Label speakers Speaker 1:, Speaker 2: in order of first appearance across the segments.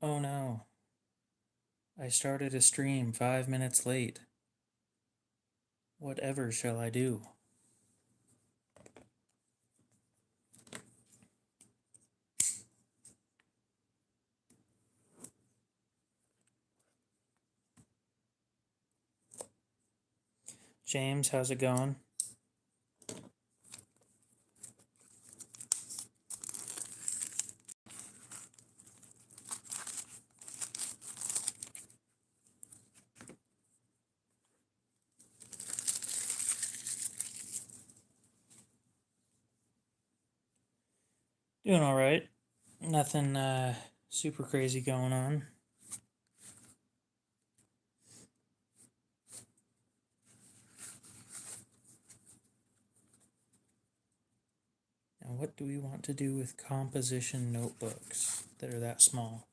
Speaker 1: Oh no, I started a stream 5 minutes late. Whatever shall I do? James, how's it going? Doing all right. Nothing super crazy going on. Now, what do we want to do with composition notebooks that are that small?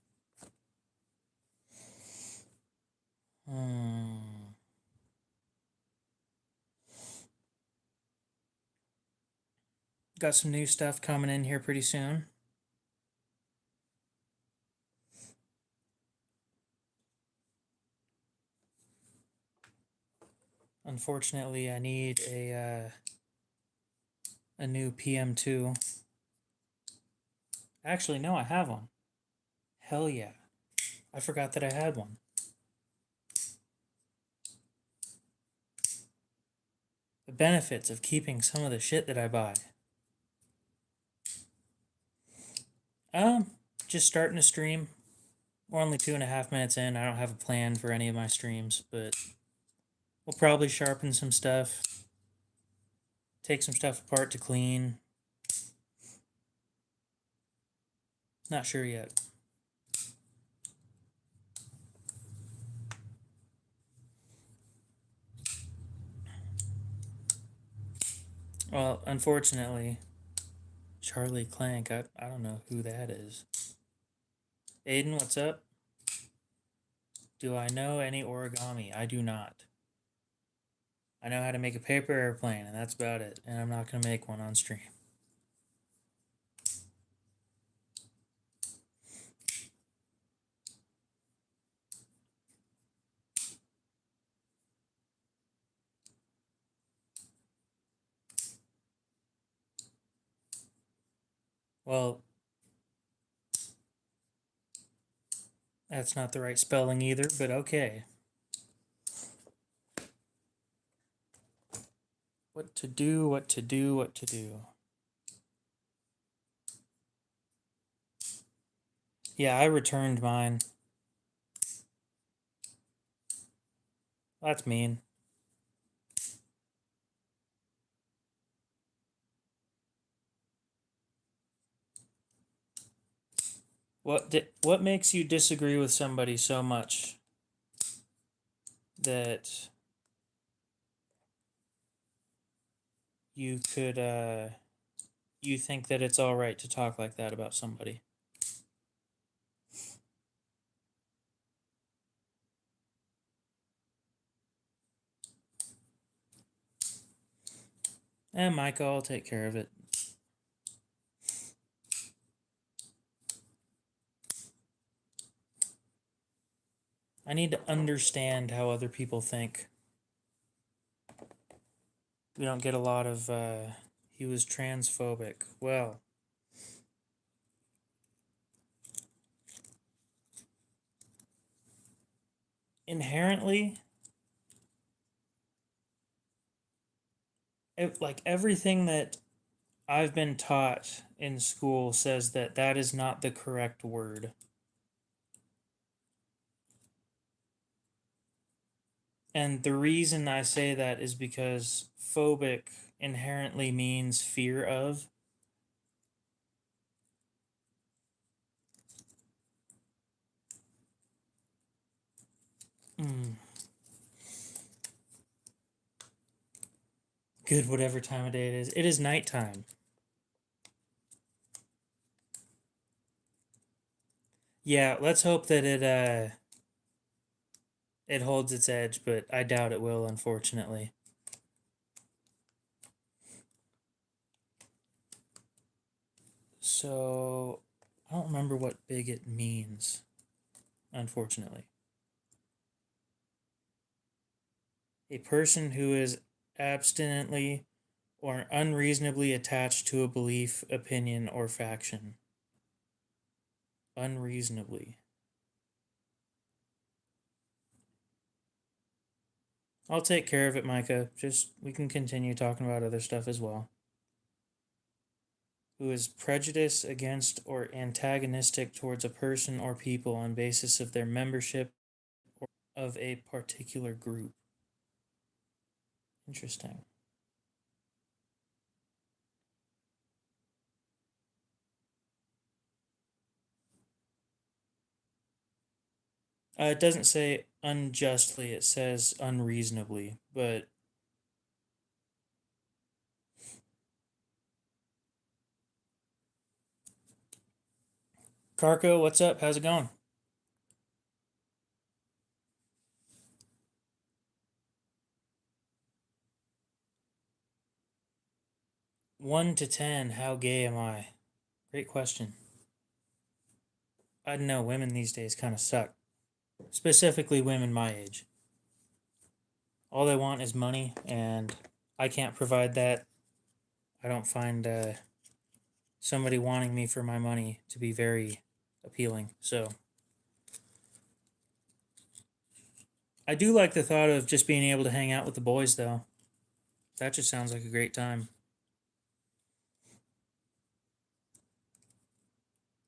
Speaker 1: Got some new stuff coming in here pretty soon. Unfortunately, I need a new PM2. Actually, no, I have one. Hell yeah. I forgot that I had one. The benefits of keeping some of the shit that I buy. Just starting a stream. We're only 2.5 minutes in. I don't have a plan for any of my streams, but we'll probably sharpen some stuff, take some stuff apart to clean. Not sure yet. Well, unfortunately, Charlie Clank, I don't know who that is. Aiden, what's up? Do I know any origami? I do not. I know how to make a paper airplane, and that's about it. And I'm not going to make one on stream. Well, that's not the right spelling either, but okay. What to do, what to do, what to do. Yeah, I returned mine. That's mean. What makes you disagree with somebody so much that you could you think that it's all right to talk like that about somebody? Michael, I'll take care of it. I need to understand how other people think. We don't get a lot of, he was transphobic. Well, inherently, like everything that I've been taught in school says that that is not the correct word. And the reason I say that is because phobic inherently means fear of. Good, whatever time of day it is. It is nighttime. Yeah, let's hope that it holds its edge, but I doubt it will, unfortunately. So, I don't remember what bigot means. unfortunately. A person who is abstinently or unreasonably attached to a belief, opinion, or faction. Unreasonably. I'll take care of it, Micah. Just we can continue talking about other stuff as well. Who is prejudiced against or antagonistic towards a person or people on basis of their membership or of a particular group. Interesting. It doesn't say unjustly, it says unreasonably, but Carco, what's up? How's it going? 1 to 10, how gay am I? Great question. I don't know, women these days kind of suck. Specifically, women my age. All they want is money, and I can't provide that. I don't find somebody wanting me for my money to be very appealing. So, I do like the thought of just being able to hang out with the boys, though. That just sounds like a great time.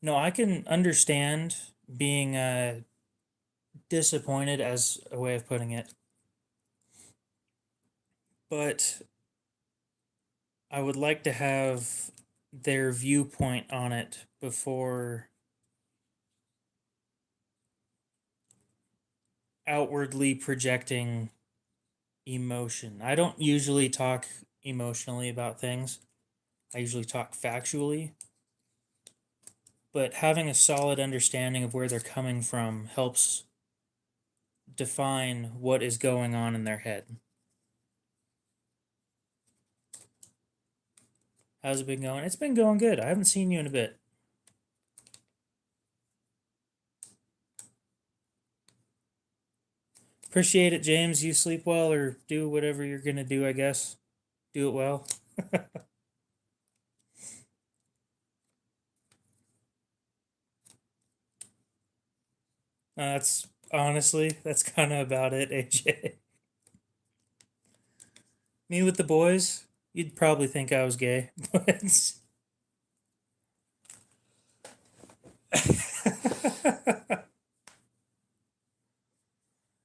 Speaker 1: No, I can understand being disappointed as a way of putting it, but I would like to have their viewpoint on it before outwardly projecting emotion. I don't usually talk emotionally about things. I usually talk factually, but having a solid understanding of where they're coming from helps define what is going on in their head. How's it been going? It's been going good. I haven't seen you in a bit. Appreciate it, James. You sleep well or do whatever you're going to do, I guess. Do it well. That's honestly, that's kind of about it, AJ. Me with the boys, you'd probably think I was gay, but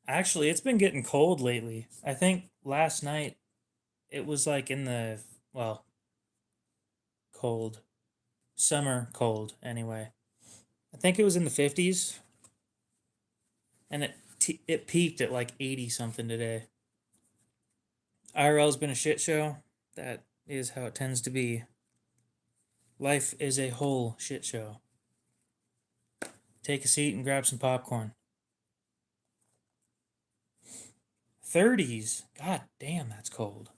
Speaker 1: actually, it's been getting cold lately. I think last night it was like in the, well, cold, summer cold anyway. I think it was in the 50s, and it peaked at like 80 something today. IRL's been a shit show. That is how it tends to be. Life is a whole shit show. Take a seat and grab some popcorn. 30s. God damn, that's cold.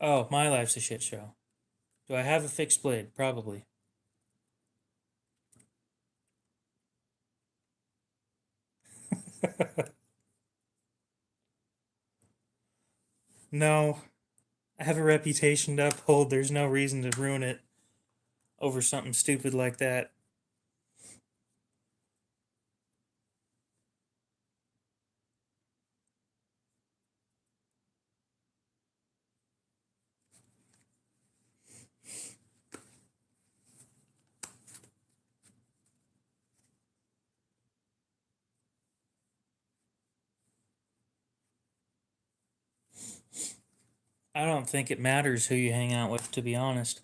Speaker 1: Oh, my life's a shit show. Do I have a fixed blade? Probably. No, I have a reputation to uphold. There's no reason to ruin it over something stupid like that. I don't think it matters who you hang out with, to be honest.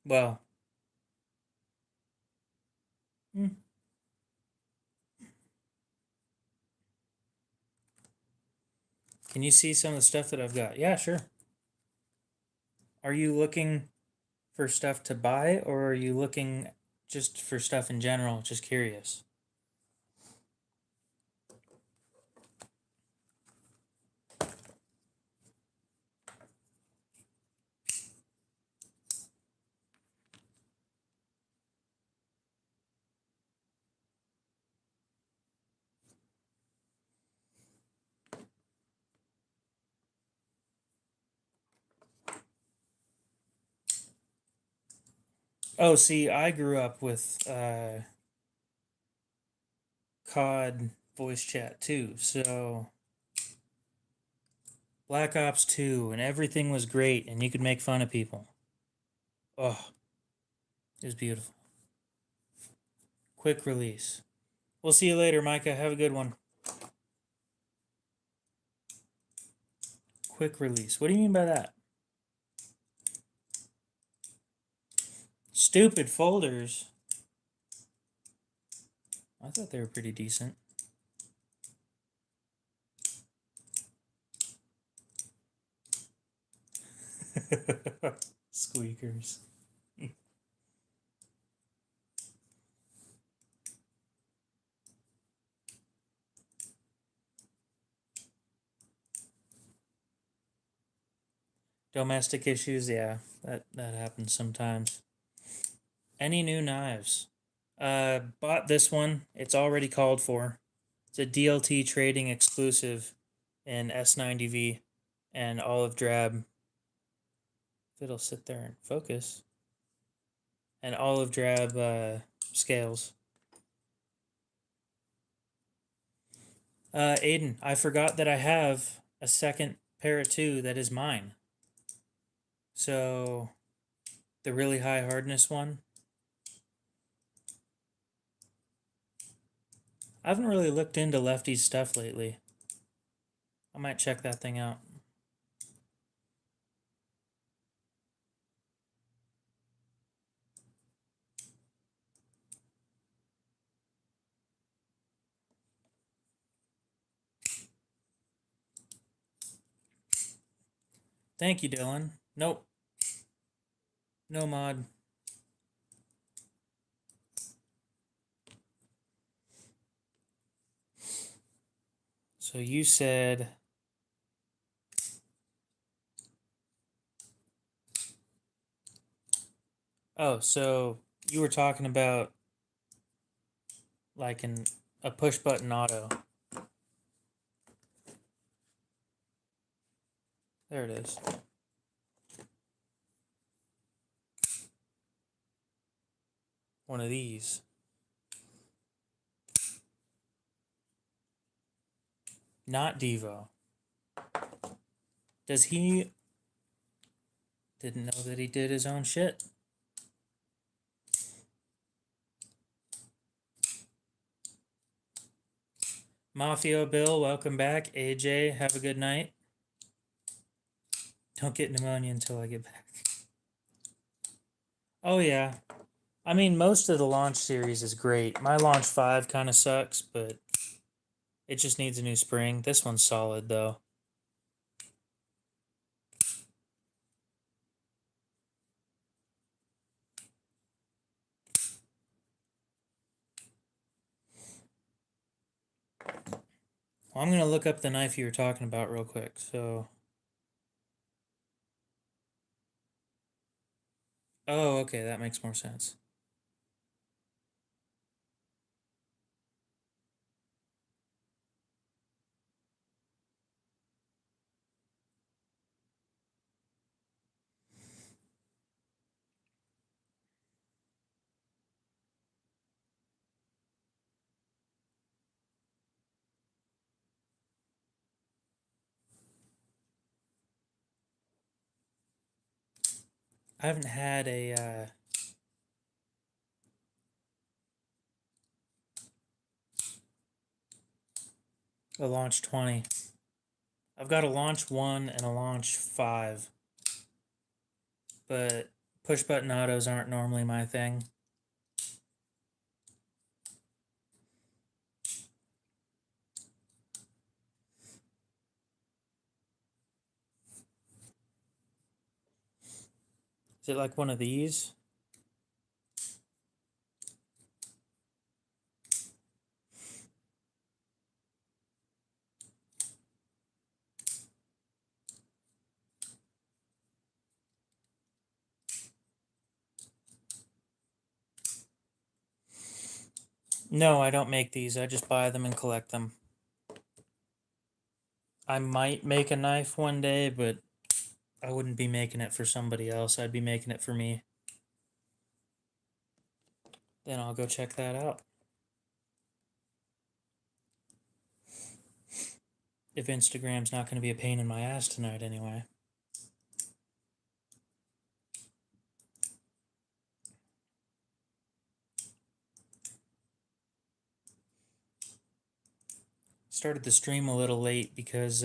Speaker 1: Well, hmm. Can you see some of the stuff that I've got? Yeah, sure. Are you looking for stuff to buy, or are you looking just for stuff in general? Just curious. Oh, see, I grew up with COD voice chat too, so Black Ops 2 and everything was great and you could make fun of people. Oh, it was beautiful. Quick release. We'll see you later, Micah. Have a good one. Quick release. What do you mean by that? Stupid folders. I thought they were pretty decent. Squeakers. Domestic issues, yeah, that happens sometimes. Any new knives? Bought this one. It's already called for. It's a DLT trading exclusive in S90V and olive drab. If it'll sit there and focus. And olive drab scales. Aiden, I forgot that I have a second pair of two that is mine. So, the really high hardness one. I haven't really looked into Lefty's stuff lately. I might check that thing out. Thank you, Dylan. Nope. No mod. So you said... Oh, so you were talking about like a push button auto. There it is. One of these. Not Devo. Does he... Didn't know that he did his own shit. Mafia Bill, welcome back. AJ, have a good night. Don't get pneumonia until I get back. Oh yeah. I mean, most of the launch series is great. My launch 5 kind of sucks, but it just needs a new spring. This one's solid though. Well, I'm going to look up the knife you were talking about real quick. So, oh, okay, that makes more sense. I haven't had a launch 20. I've got a launch 1 and a launch 5. But push button autos aren't normally my thing. Is it like one of these? No, I don't make these. I just buy them and collect them. I might make a knife one day, but I wouldn't be making it for somebody else. I'd be making it for me. Then I'll go check that out. If Instagram's not going to be a pain in my ass tonight anyway. Started the stream a little late because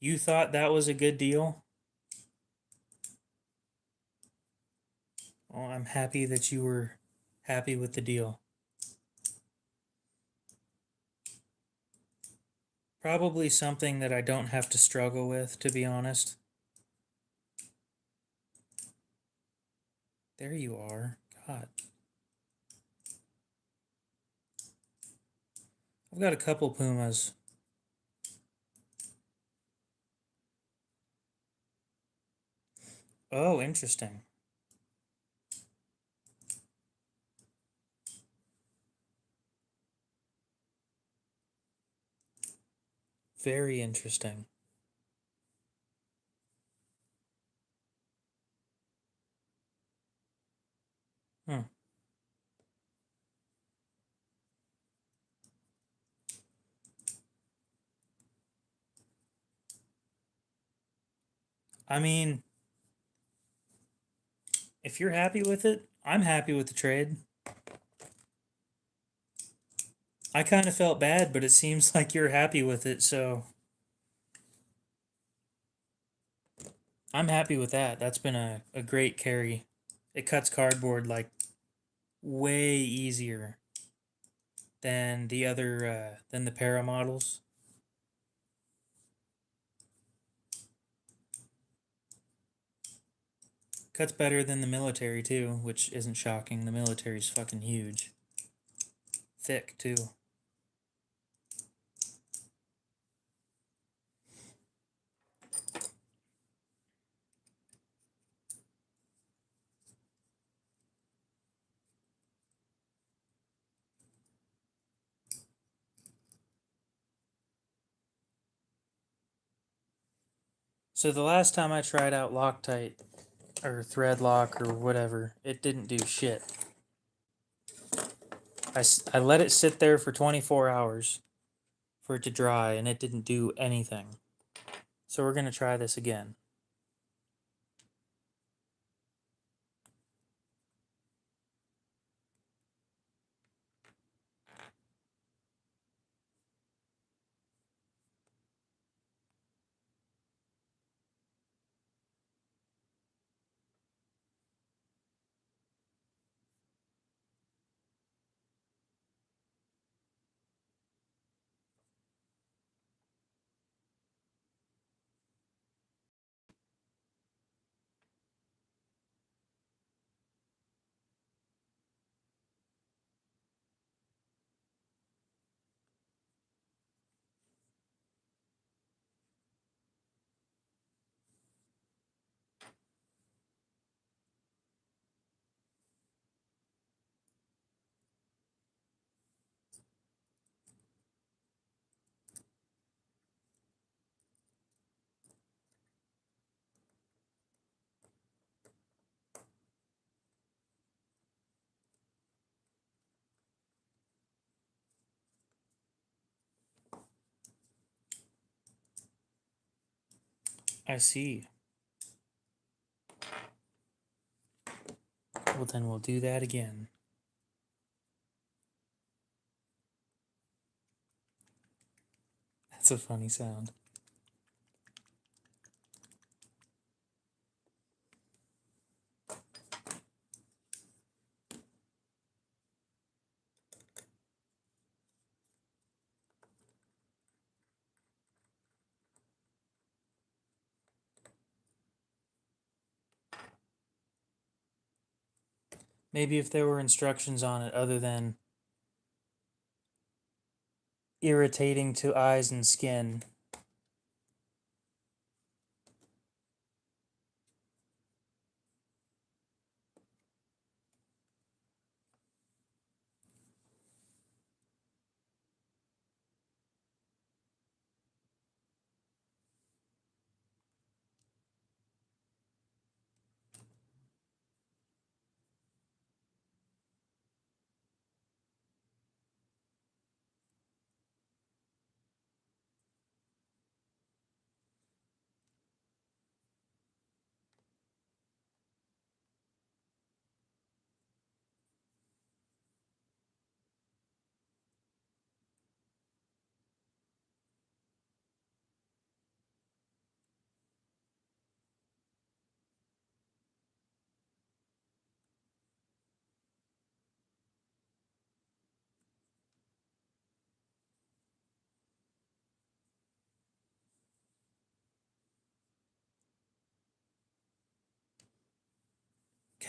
Speaker 1: you thought that was a good deal. Well, I'm happy that you were happy with the deal. Probably something that I don't have to struggle with, to be honest. There you are. God. I've got a couple pumas. Oh, interesting. Very interesting. Hmm. I mean, if you're happy with it, I'm happy with the trade. I kind of felt bad, but it seems like you're happy with it, so I'm happy with that. That's been a great carry. It cuts cardboard like way easier than the other than the para models. Cuts better than the military too, which isn't shocking. The military's fucking huge. Thick too. So the last time I tried out Loctite or thread lock or whatever, it didn't do shit. I let it sit there for 24 hours for it to dry and it didn't do anything. So we're going to try this again. I see. Well, then we'll do that again. That's a funny sound. Maybe if there were instructions on it other than irritating to eyes and skin.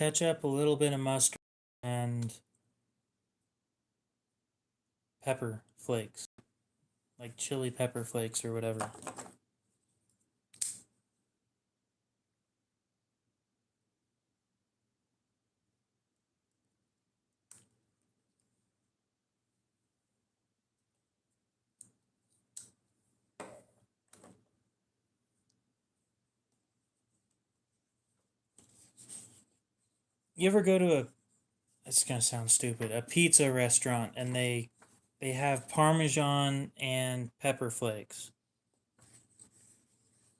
Speaker 1: ketchup, a little bit of mustard, and pepper flakes, like chili pepper flakes or whatever. You ever go to a, it's gonna sound stupid, a pizza restaurant, and they have Parmesan and pepper flakes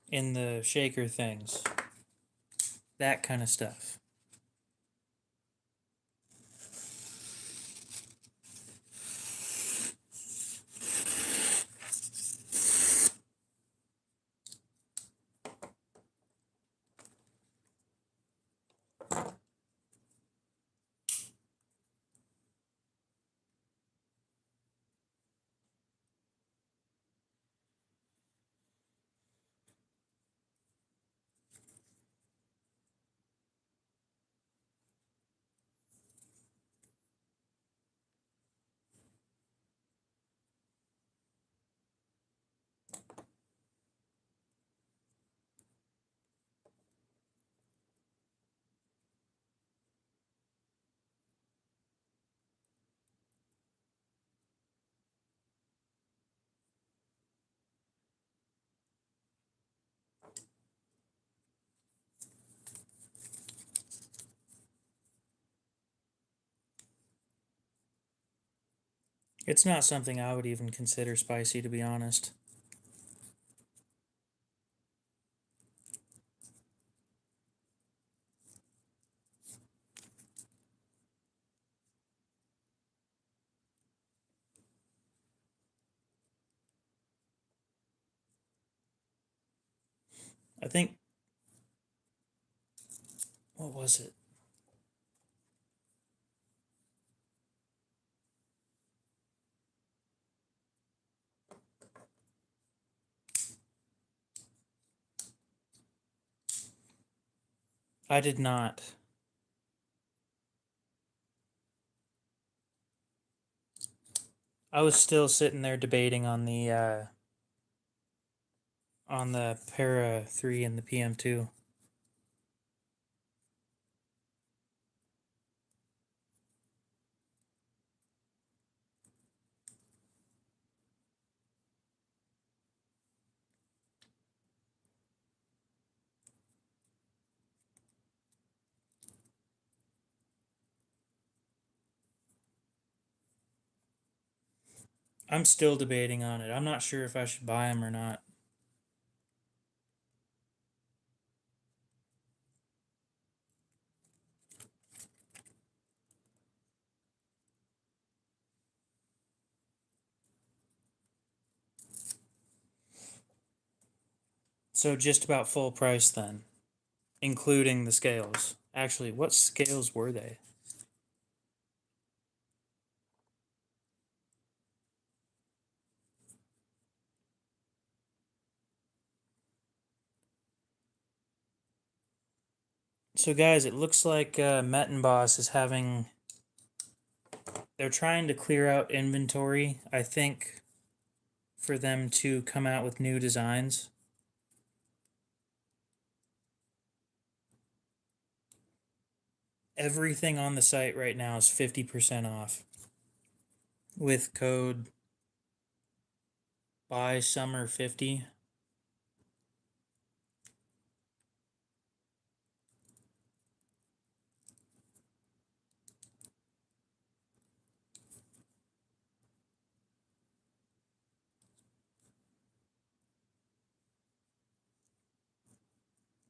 Speaker 1: in the shaker things, that kind of stuff. It's not something I would even consider spicy, to be honest. I think, what was it? I did not. I was still sitting there debating on the Para 3 and the PM2. I'm still debating on it. I'm not sure if I should buy them or not. So just about full price then, including the scales. Actually, what scales were they? So guys, it looks like Mettenboss is having, they're trying to clear out inventory, I think, for them to come out with new designs. Everything on the site right now is 50% off with code BUYSUMMER50.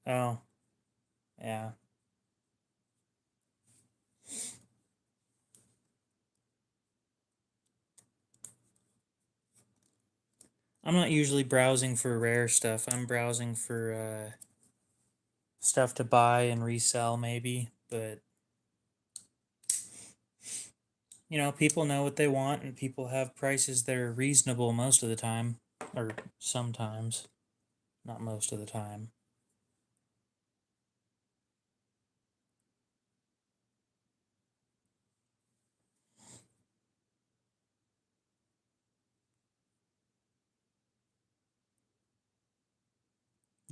Speaker 1: Oh, yeah. I'm not usually browsing for rare stuff. I'm browsing for stuff to buy and resell, maybe. But, you know, people know what they want, and people have prices that are reasonable most of the time. Or sometimes. Not most of the time.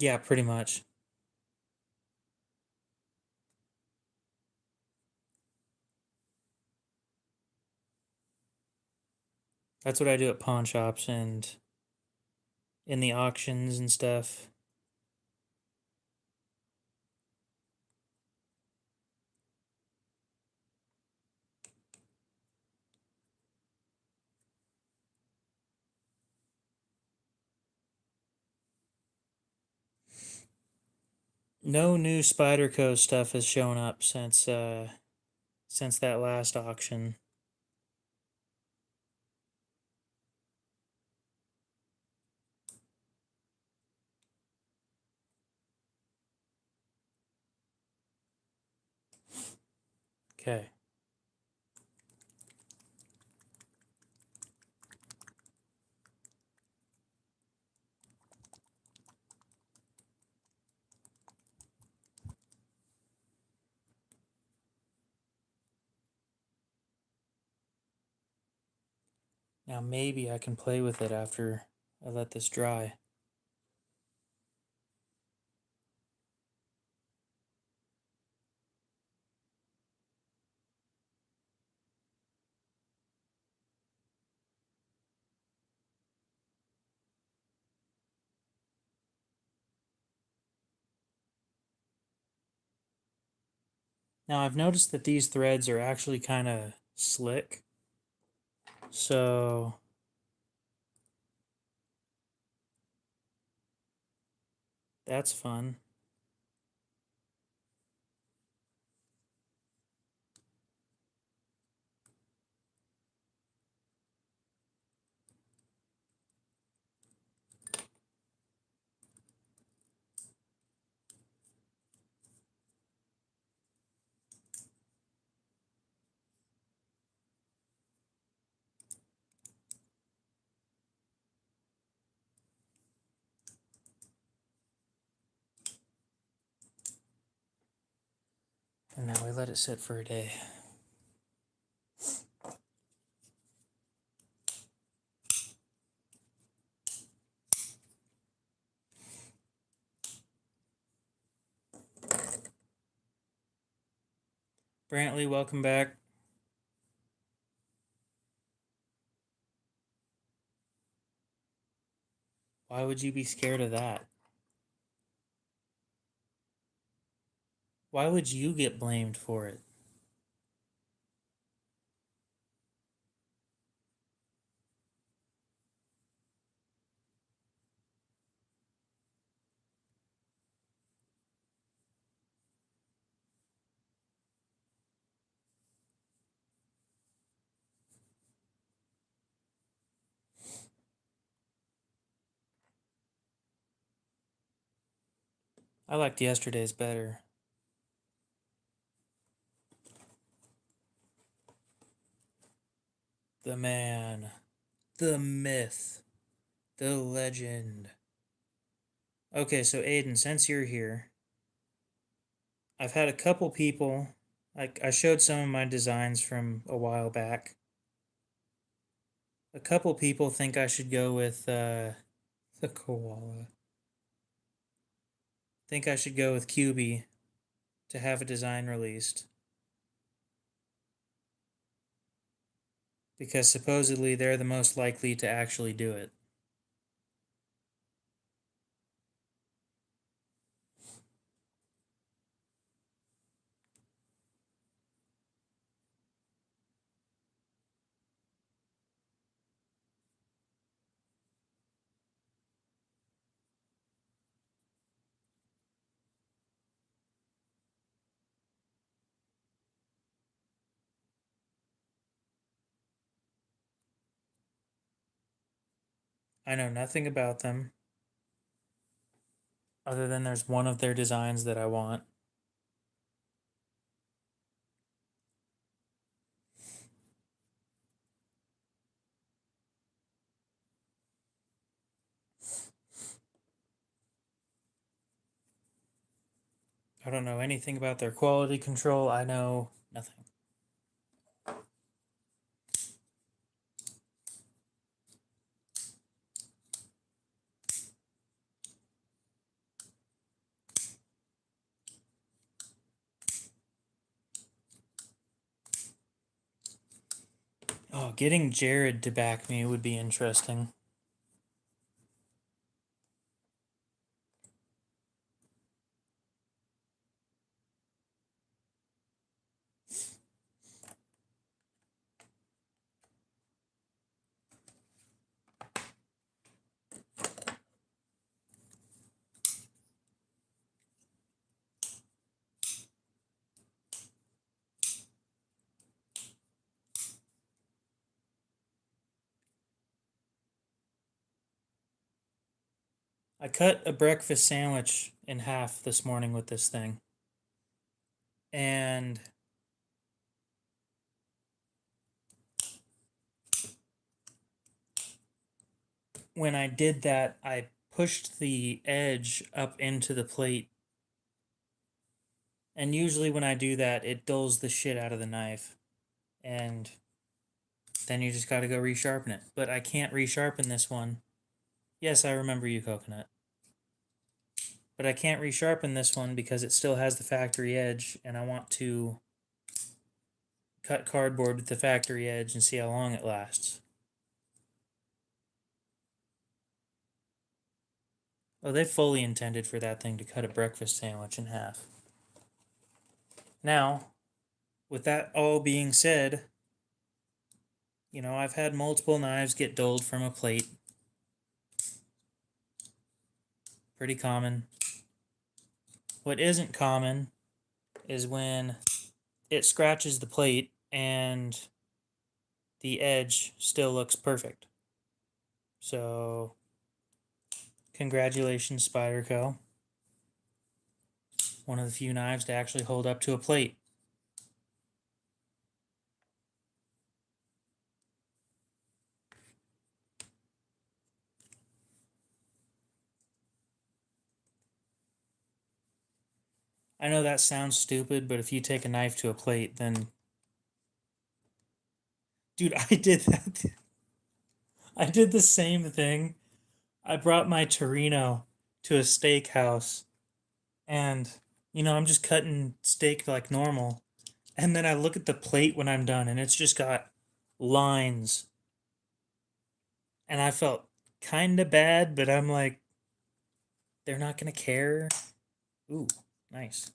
Speaker 1: Yeah, pretty much. That's what I do at pawn shops and in the auctions and stuff. No new Spyderco stuff has shown up since that last auction. Okay. Now maybe I can play with it after I let this dry. Now I've noticed that these threads are actually kind of slick. So that's fun. And now we let it sit for a day. Brantley, welcome back. Why would you be scared of that? Why would you get blamed for it? I liked yesterday's better. The man, the myth, the legend. Okay, so Aiden, since you're here, I've had a couple people, like I showed some of my designs from a while back. A couple people think I should go with the koala. Think I should go with QB to have a design released. Because supposedly they're the most likely to actually do it. I know nothing about them, other than there's one of their designs that I want. I don't know anything about their quality control. I know nothing. Oh, getting Jared to back me would be interesting. I cut a breakfast sandwich in half this morning with this thing. And when I did that, I pushed the edge up into the plate. And usually when I do that, it dulls the shit out of the knife. And then you just got to go resharpen it. But I can't resharpen this one. Yes, I remember you, Coconut. But I can't resharpen this one because it still has the factory edge, and I want to cut cardboard with the factory edge and see how long it lasts. Oh, they fully intended for that thing to cut a breakfast sandwich in half. Now, with that all being said, you know, I've had multiple knives get dulled from a plate. Pretty common. What isn't common is when it scratches the plate and the edge still looks perfect. So, congratulations, Spyderco. One of the few knives to actually hold up to a plate. I know that sounds stupid, but if you take a knife to a plate, then... Dude, I did that. I did the same thing. I brought my Torino to a steakhouse, and, you know, I'm just cutting steak like normal. And then I look at the plate when I'm done, and it's just got lines. And I felt kind of bad, but I'm like, they're not going to care. Ooh, nice.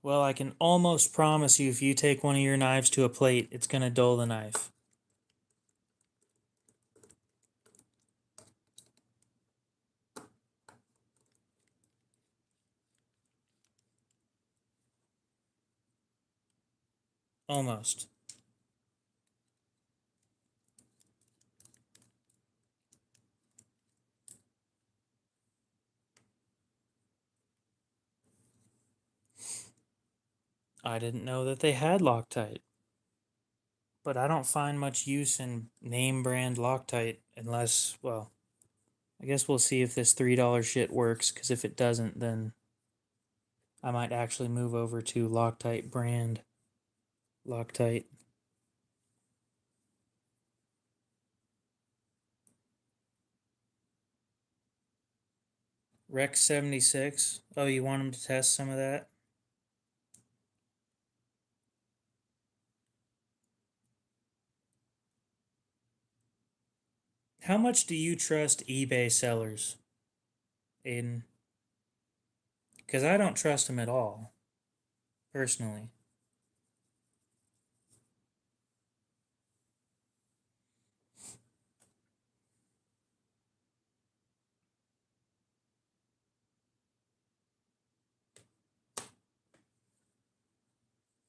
Speaker 1: Well, I can almost promise you if you take one of your knives to a plate, it's going to dull the knife. Almost. I didn't know that they had Loctite. But I don't find much use in name brand Loctite unless, well, I guess we'll see if this $3 shit works, because if it doesn't, then I might actually move over to Loctite brand Loctite. Rex 76. Oh, you want him to test some of that? How much do you trust eBay sellers, Aiden? Because I don't trust them at all, personally.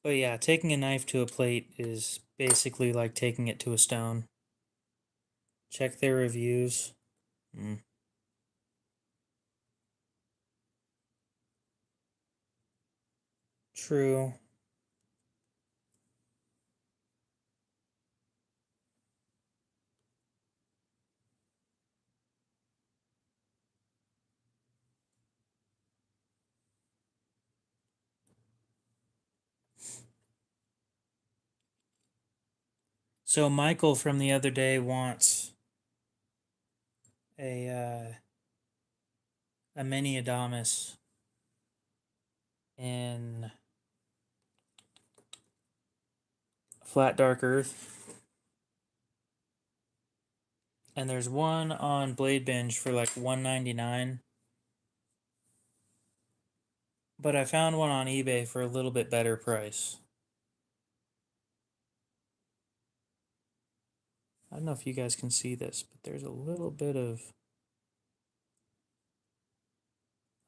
Speaker 1: But yeah, taking a knife to a plate is basically like taking it to a stone. Check their reviews. True. So Michael from the other day wants a mini Adamas in flat dark earth, and there's one on Blade Binge for like $1.99. But I found one on eBay for a little bit better price. I don't know if you guys can see this, but there's a little bit of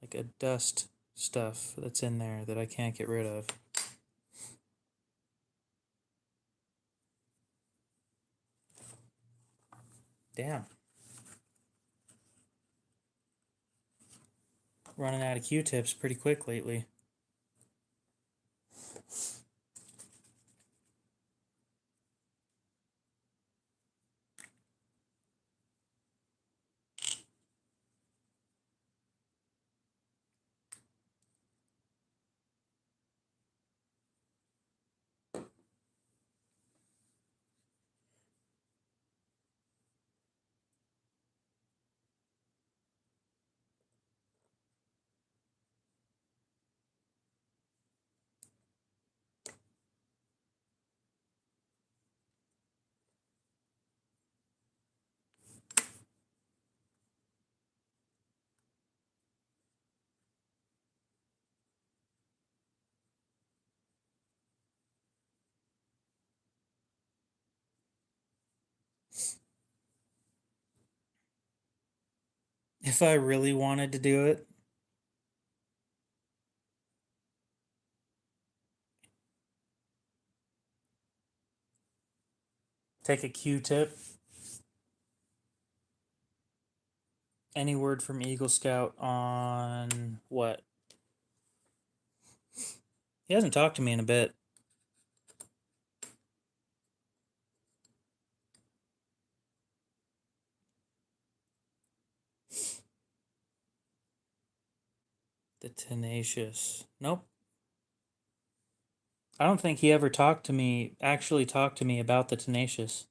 Speaker 1: like a dust stuff that's in there that I can't get rid of. Damn. Running out of Q-tips pretty quick lately. If I really wanted to do it, take a Q-tip. Any word from Eagle Scout on what? He hasn't talked to me in a bit. The Tenacious. Nope. I don't think he ever actually talked to me about the Tenacious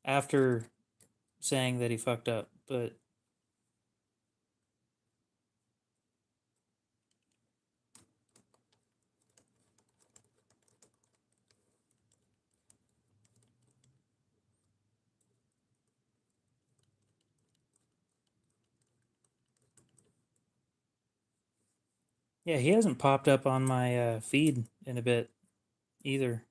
Speaker 1: after saying that he fucked up, but yeah, he hasn't popped up on my feed in a bit either.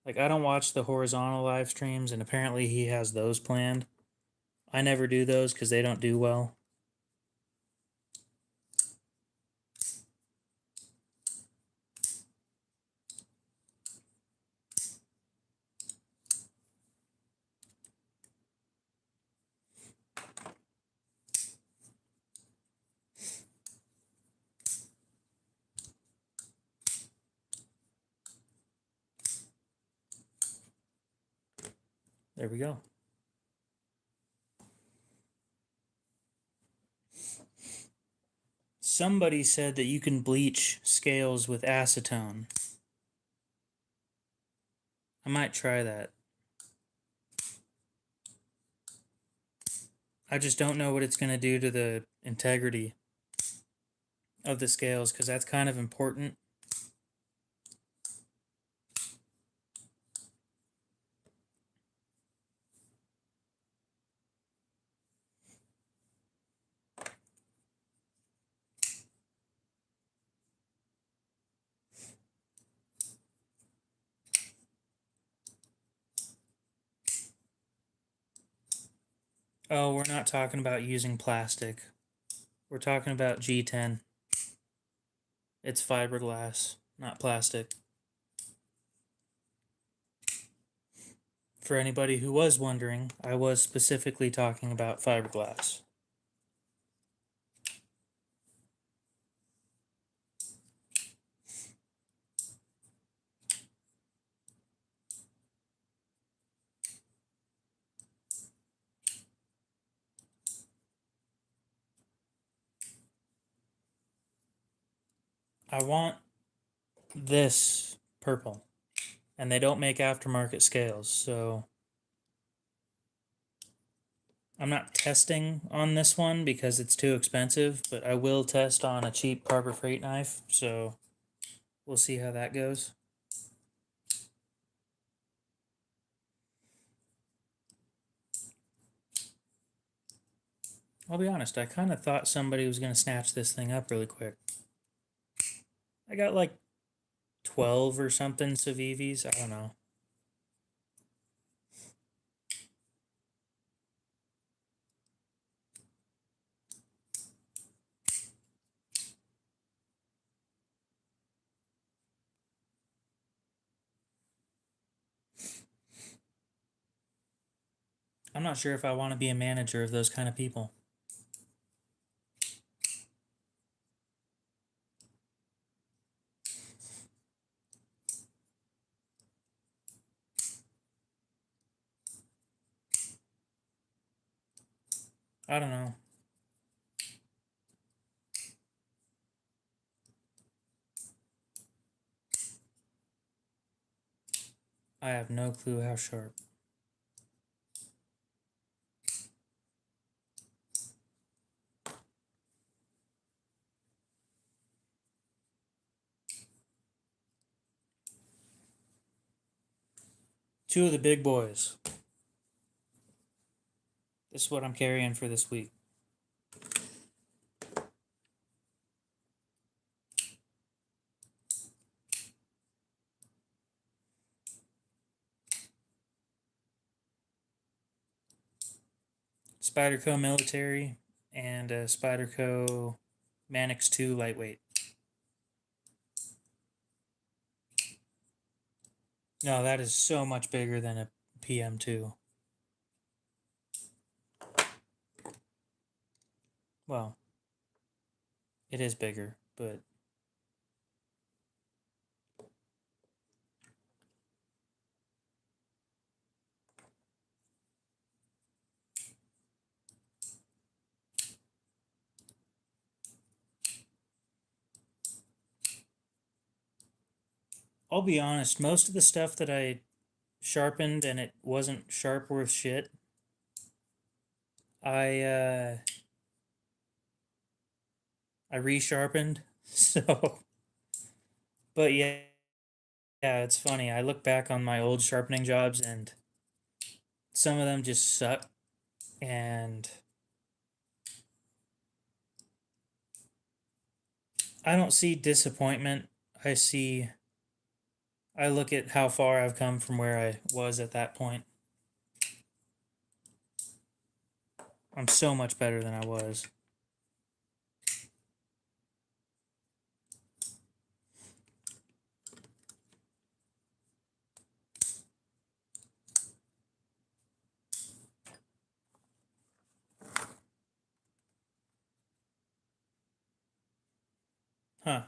Speaker 1: Like, I don't watch the horizontal live streams, and apparently he has those planned. I never do those because they don't do well. There we go. Somebody said that you can bleach scales with acetone. I might try that. I just don't know what it's going to do to the integrity of the scales because that's kind of important. Oh, we're not talking about using plastic. We're talking about G10. It's fiberglass, not plastic. For anybody who was wondering, I was specifically talking about fiberglass. I want this purple, and they don't make aftermarket scales, so I'm not testing on this one because it's too expensive, but I will test on a cheap Harbor Freight knife, so we'll see how that goes. I'll be honest, I kind of thought somebody was going to snatch this thing up really quick. I got like 12 or something Civivis, I don't know. I'm not sure if I want to be a manager of those kind of people. I don't know. I have no clue how sharp. Two of the big boys. This is what I'm carrying for this week. Spyderco Military and Spyderco Manix 2 Lightweight. No, that is so much bigger than a PM2. Well, it is bigger, but I'll be honest, most of the stuff that I sharpened and it wasn't sharp worth shit, I resharpened. So, but yeah, it's funny. I look back on my old sharpening jobs and some of them just suck, and I don't see disappointment. I look at how far I've come from where I was at that point. I'm so much better than I was. Huh.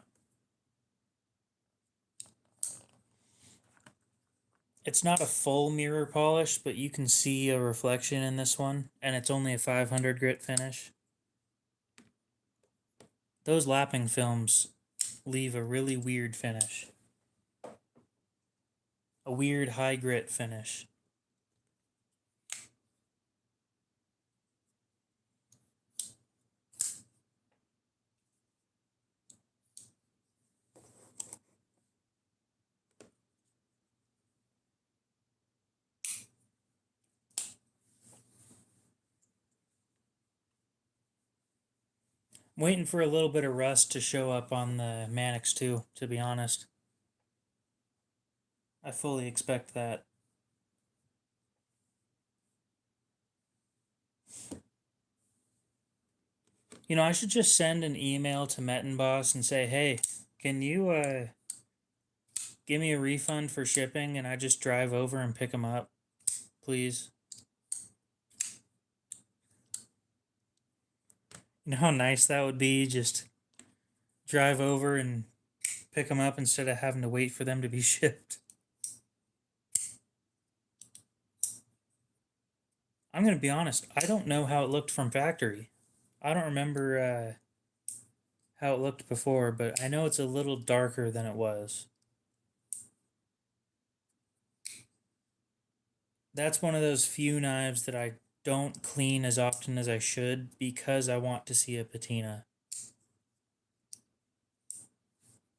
Speaker 1: It's not a full mirror polish, but you can see a reflection in this one, and it's only a 500 grit finish. Those lapping films leave a really weird finish. A weird high grit finish. I'm waiting for a little bit of rust to show up on the Manix too, to be honest. I fully expect that. You know, I should just send an email to Mettenboss and say, hey, can you give me a refund for shipping and I just drive over and pick them up, please? You know how nice that would be? Just drive over and pick them up instead of having to wait for them to be shipped. I'm going to be honest, I don't know how it looked from factory. I don't remember how it looked before, but I know it's a little darker than it was. That's one of those few knives that I don't clean as often as I should because I want to see a patina.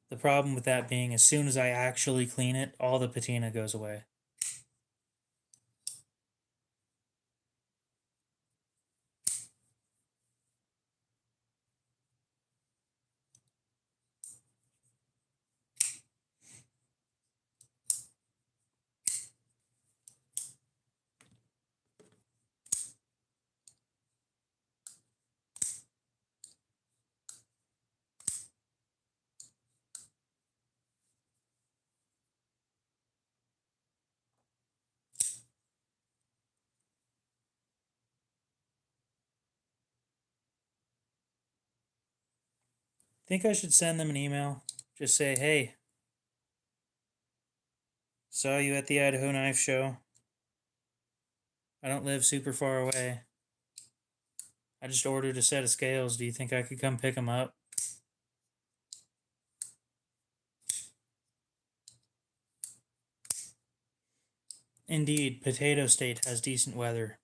Speaker 1: The problem with that being, as soon as I actually clean it, all the patina goes away. Think I should send them an email? Just say, hey, saw you at the Idaho Knife Show. I don't live super far away. I just ordered a set of scales. Do you think I could come pick them up? Indeed, Potato State has decent weather.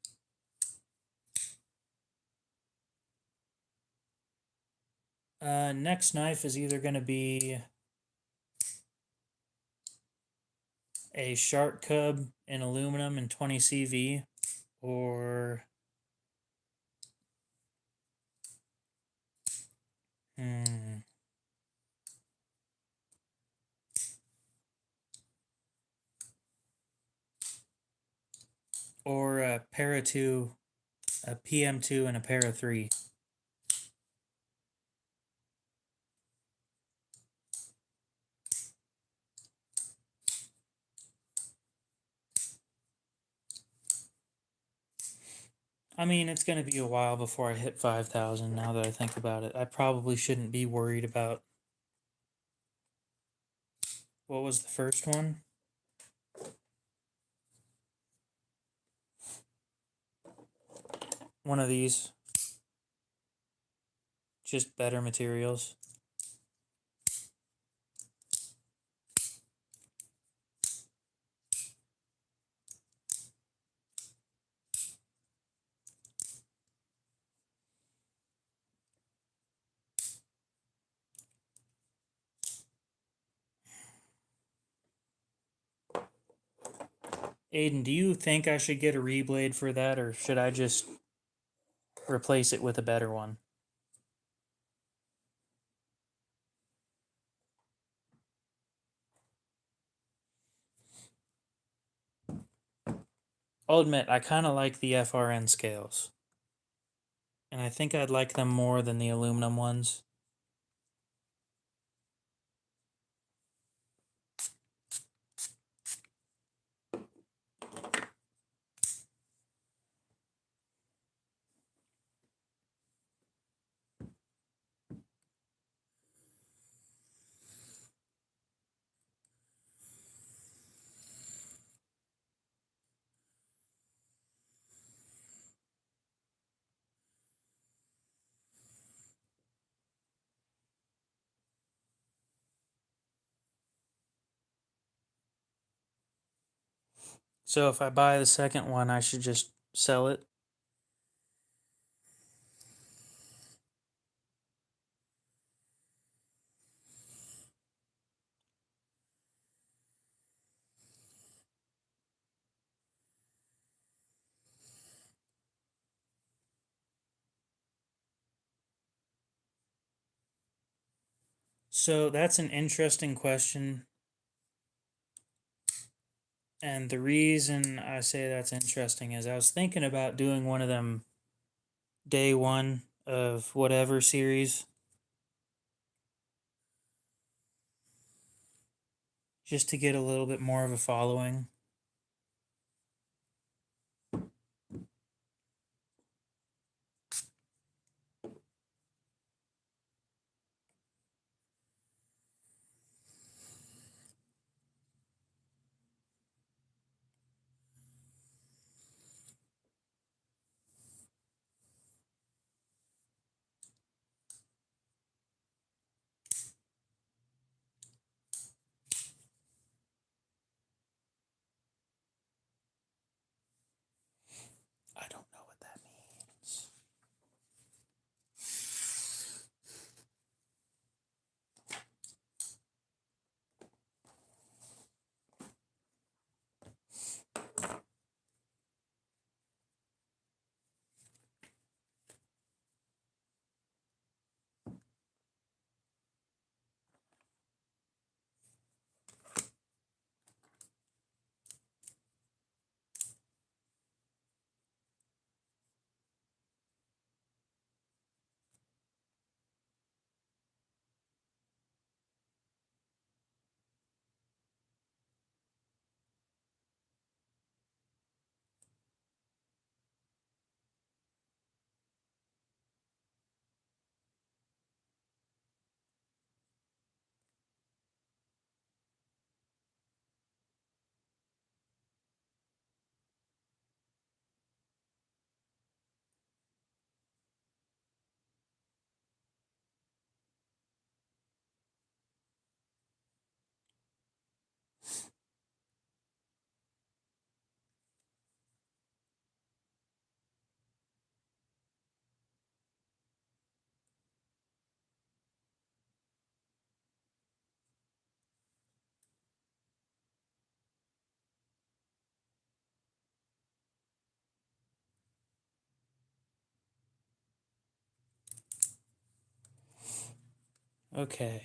Speaker 1: Next knife is either going to be a Shark Cub in aluminum and 20 CV, or or a Para 2, a PM2, and a Para 3. I mean, it's going to be a while before I hit 5,000 now that I think about it. I probably shouldn't be worried about. What was the first one? One of these. Just better materials. Aiden, do you think I should get a reblade for that, or should I just replace it with a better one? I'll admit, I kind of like the FRN scales. And I think I'd like them more than the aluminum ones. So if I buy the second one, I should just sell it. So that's an interesting question. And the reason I say that's interesting is I was thinking about doing one of them day one of whatever series, just to get a little bit more of a following. Okay.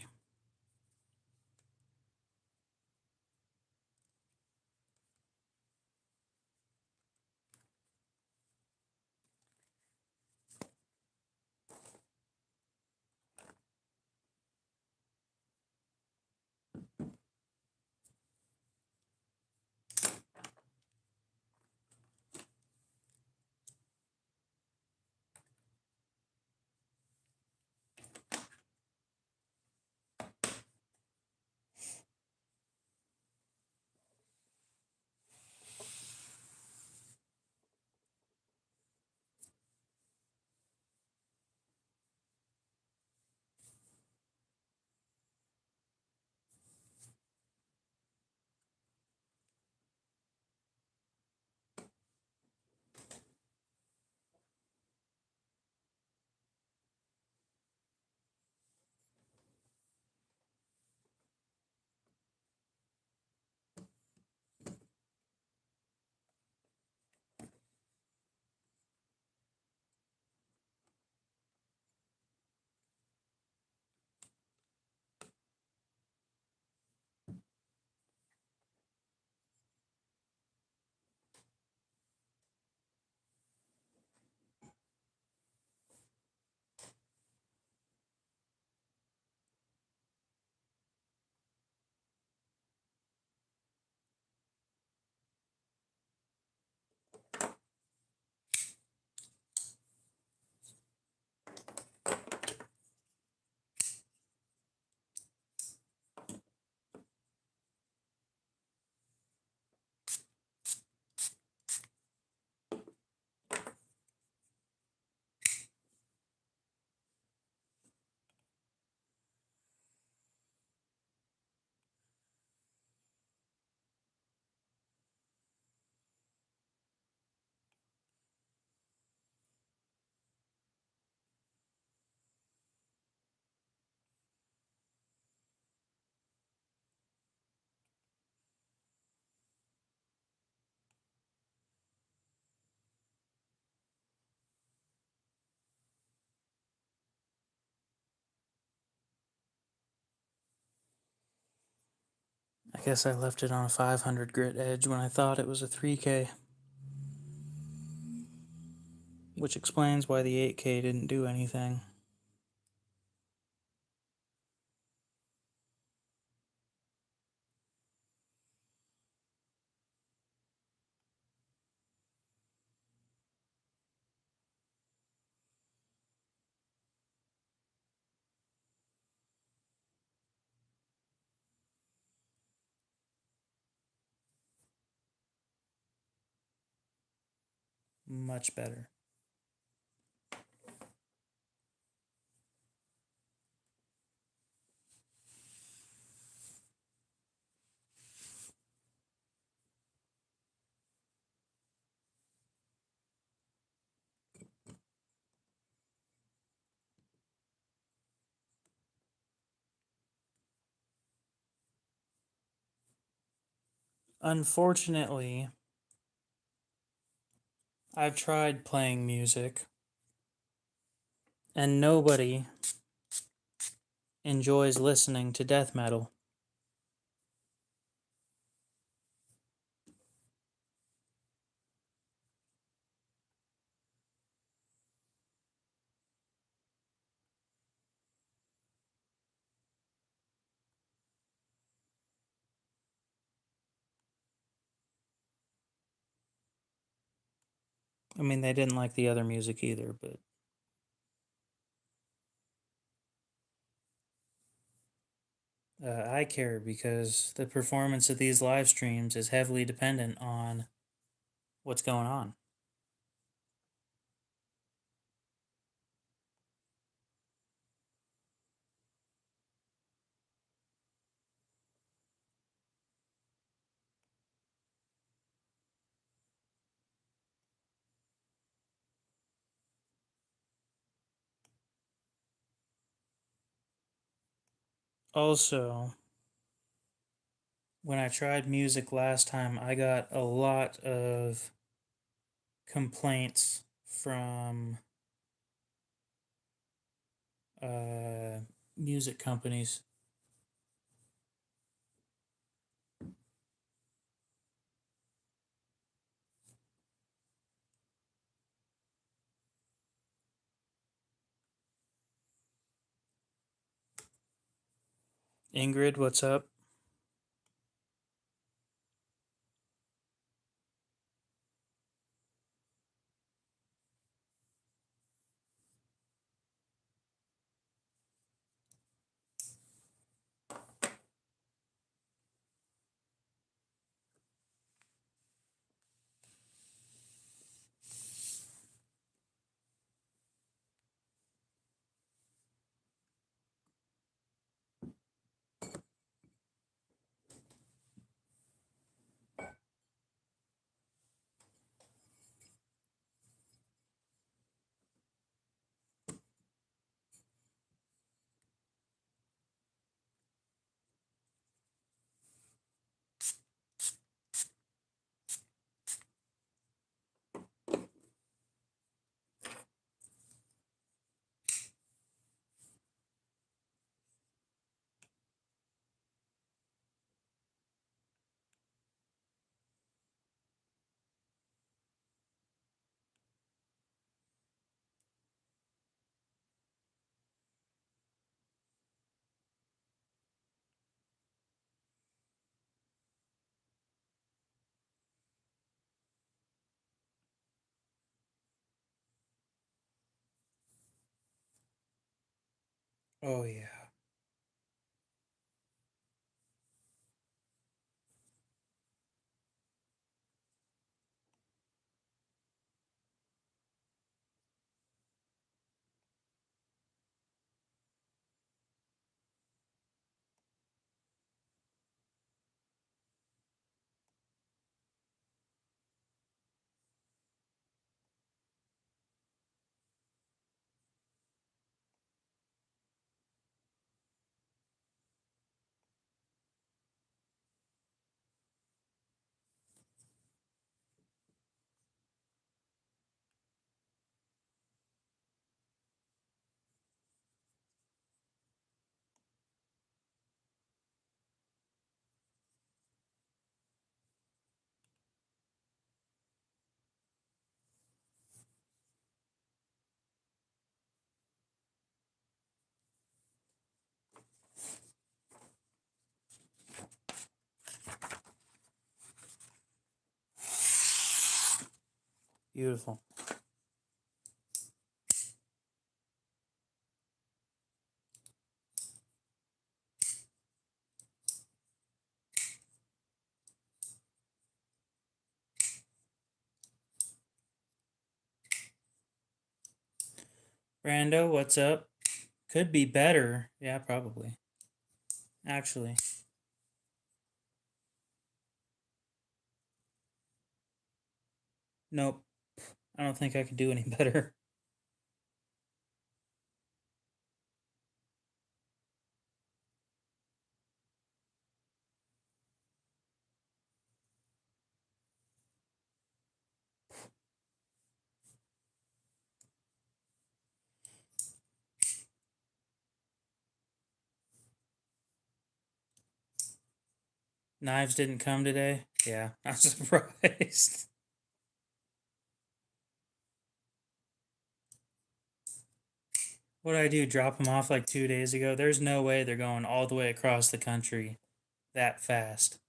Speaker 1: I guess I left it on a 500 grit edge when I thought it was a 3K. Which explains why the 8K didn't do anything. Much better. Unfortunately, I've tried playing music, and nobody enjoys listening to death metal. I mean, they didn't like the other music either, but I care because the performance of these live streams is heavily dependent on what's going on. Also, when I tried music last time, I got a lot of complaints from music companies. Ingrid, what's up? Oh, yeah. Beautiful. Brando, what's up? Could be better. Yeah, probably. Actually. Nope. I don't think I could do any better. Knives didn't come today. Yeah, I'm surprised. What did I do? Drop them off like 2 days ago? There's no way they're going all the way across the country that fast.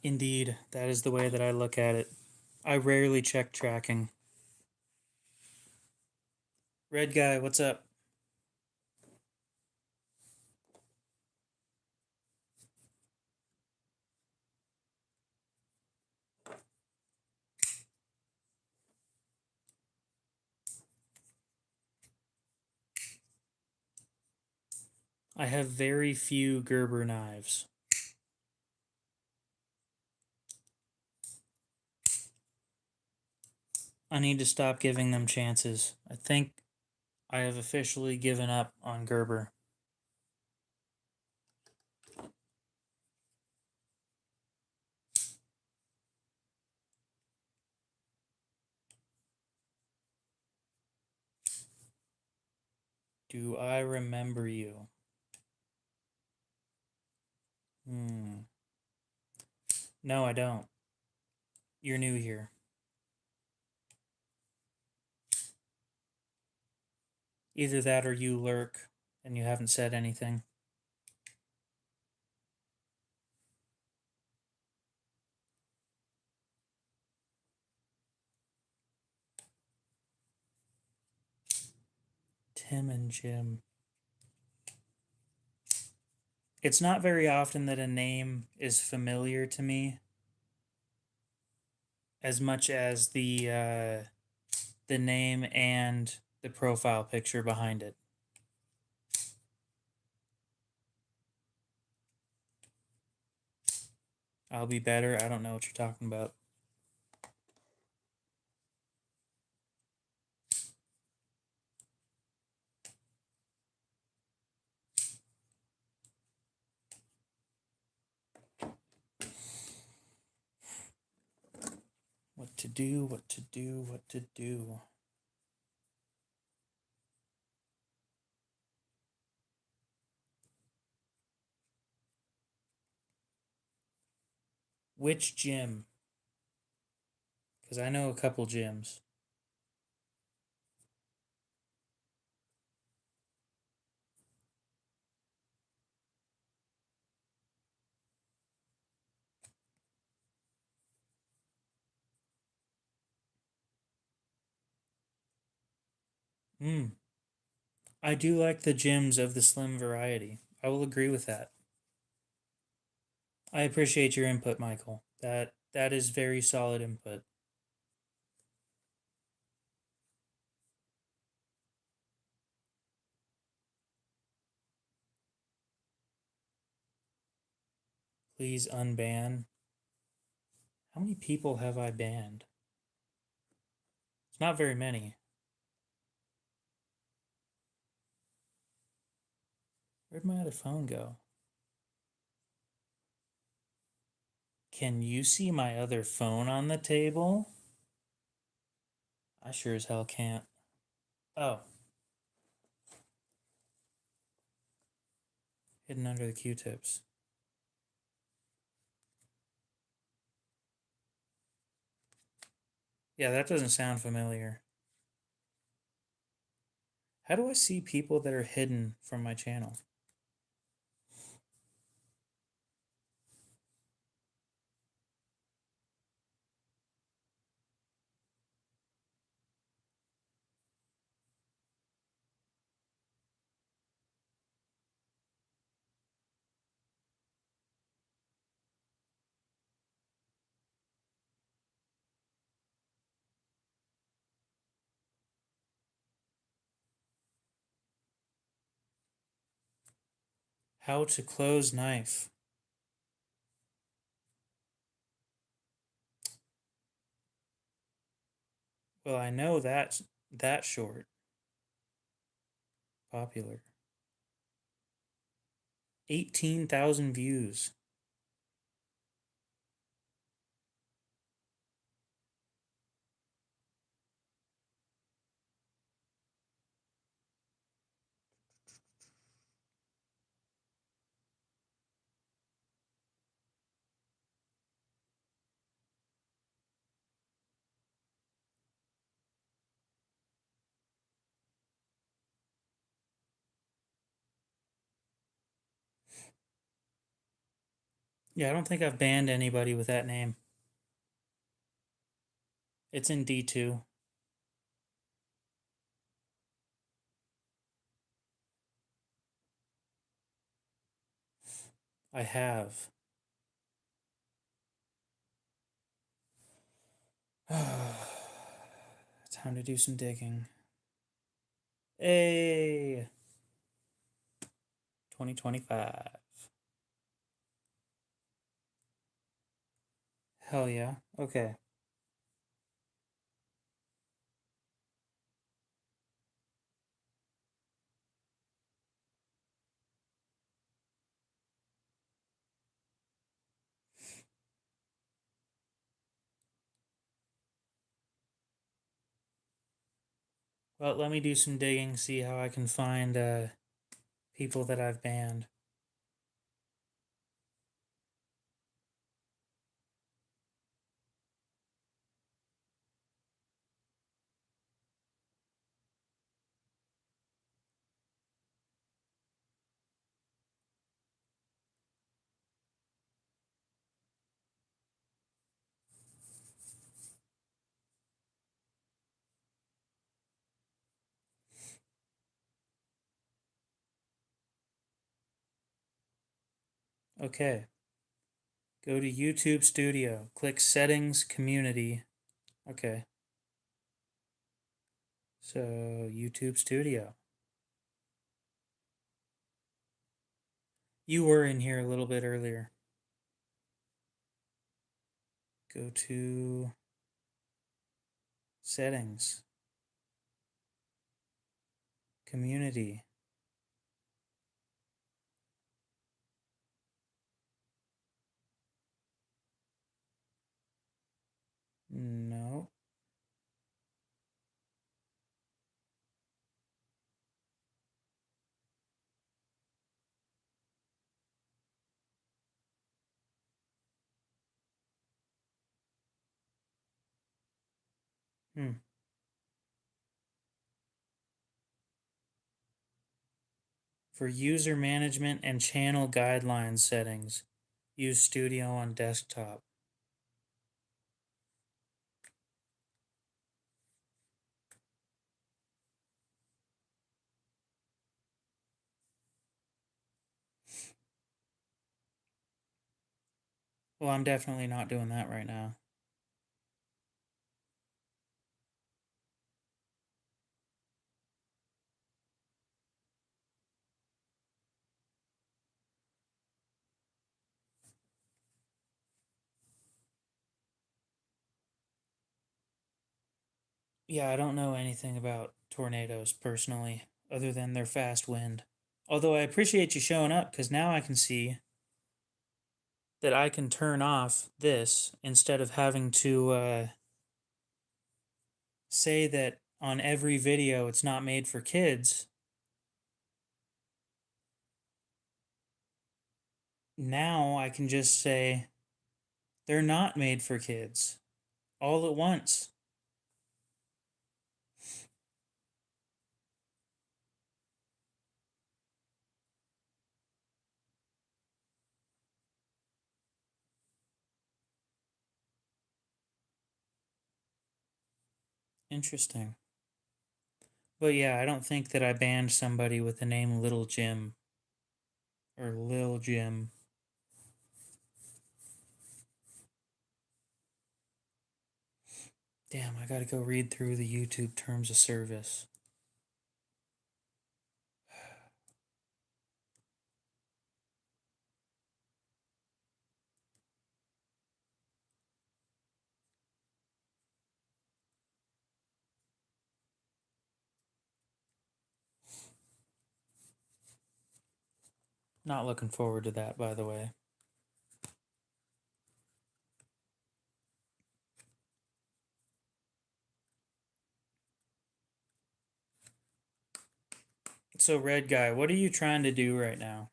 Speaker 1: Indeed, that is the way that I look at it. I rarely check tracking. Red guy, what's up? I have very few Gerber knives. I need to stop giving them chances. I think I have officially given up on Gerber. Do I remember you? No, I don't. You're new here. Either that or you lurk and you haven't said anything. Tim and Jim. It's not very often that a name is familiar to me as much as the name and the profile picture behind it. I'll be better. I don't know what you're talking about. What to do, what to do, what to do. Which gym? Because I know a couple gyms. I do like the gyms of the slim variety. I will agree with that. I appreciate your input, Michael. That is very solid input. Please unban. How many people have I banned? It's not very many. Where'd my other phone go? Can you see my other phone on the table? I sure as hell can't. Oh. Hidden under the Q-tips. Yeah, that doesn't sound familiar. How do I see people that are hidden from my channel? How to close knife. Well, I know that short. Popular. 18,000 views. Yeah, I don't think I've banned anybody with that name. It's in D2. I have. Time to do some digging. Hey! 2025. Hell yeah. Okay. Well, let me do some digging, see how I can find people that I've banned. Okay. Go to YouTube Studio. Click Settings, Community. Okay. So, YouTube Studio. You were in here a little bit earlier. Go to Settings, Community. No. Hmm. For user management and channel guidelines settings, use Studio on desktop. Well, I'm definitely not doing that right now. Yeah, I don't know anything about tornadoes personally, other than their fast wind. Although I appreciate you showing up, because now I can see that I can turn off this instead of having to say that on every video it's not made for kids. Now I can just say they're not made for kids all at once. Interesting. But yeah, I don't think that I banned somebody with the name Little Jim or Lil Jim. Damn, I gotta go read through the YouTube terms of service. Not looking forward to that, by the way. So, Red Guy, what are you trying to do right now?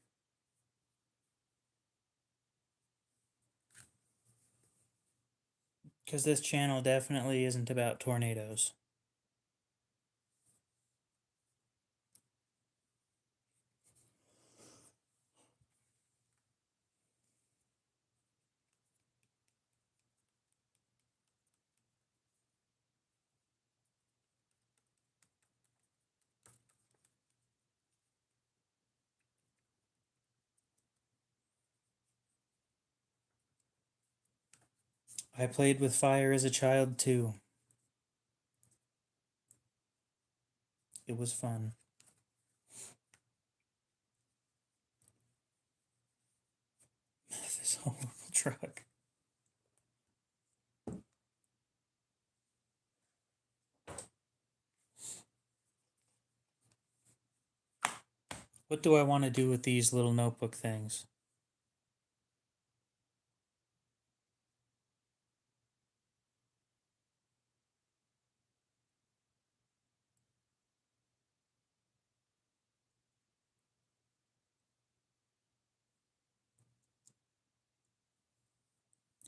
Speaker 1: Because this channel definitely isn't about tornadoes. I played with fire as a child too. It was fun. This horrible truck. What do I want to do with these little notebook things?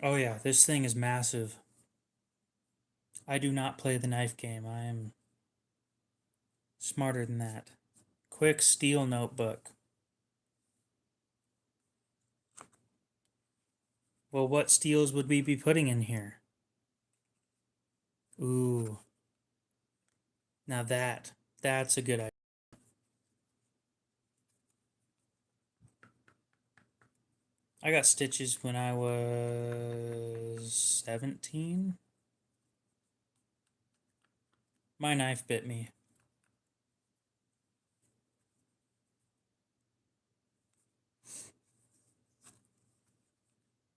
Speaker 1: Oh yeah, this thing is massive. I do not play the knife game. I am smarter than that. Quick steel notebook. Well, what steels would we be putting in here? Ooh, now that's a good idea. I got stitches when I was 17. My knife bit me.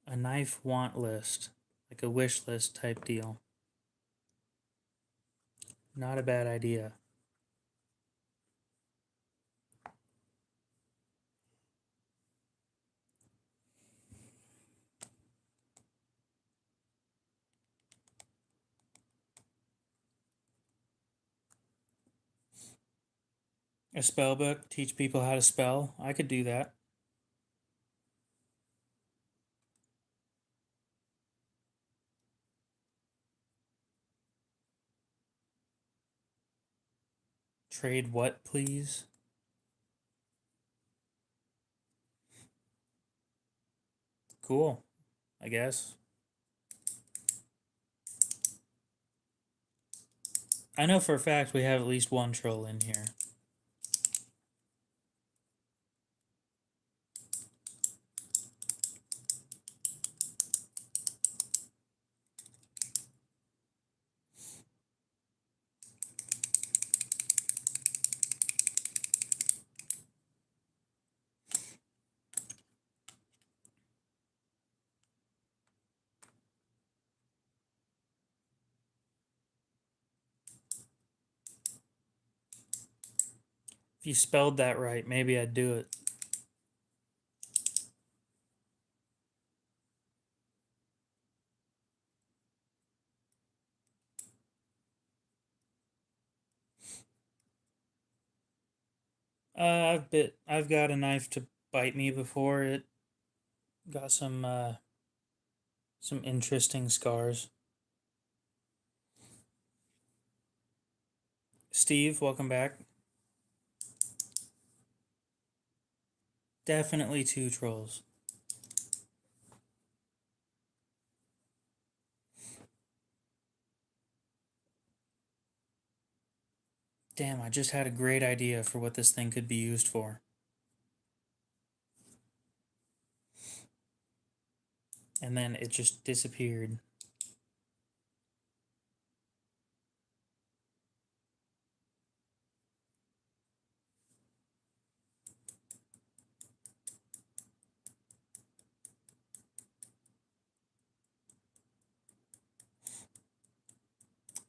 Speaker 1: A knife want list, like a wish list type deal. Not a bad idea. A spell book, teach people how to spell. I could do that. Trade what, please? Cool, I guess. I know for a fact we have at least one troll in here. If you spelled that right, maybe I'd do it. I've got a knife to bite me before. It got some interesting scars. Steve, welcome back. Definitely two trolls. Damn, I just had a great idea for what this thing could be used for. And then it just disappeared.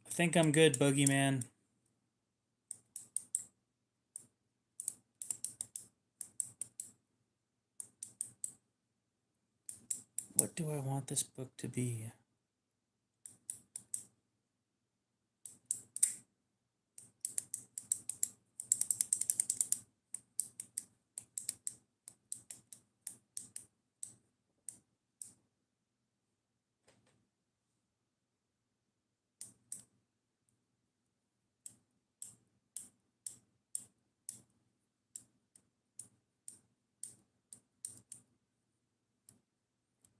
Speaker 1: I think I'm good, Boogeyman. What do I want this book to be?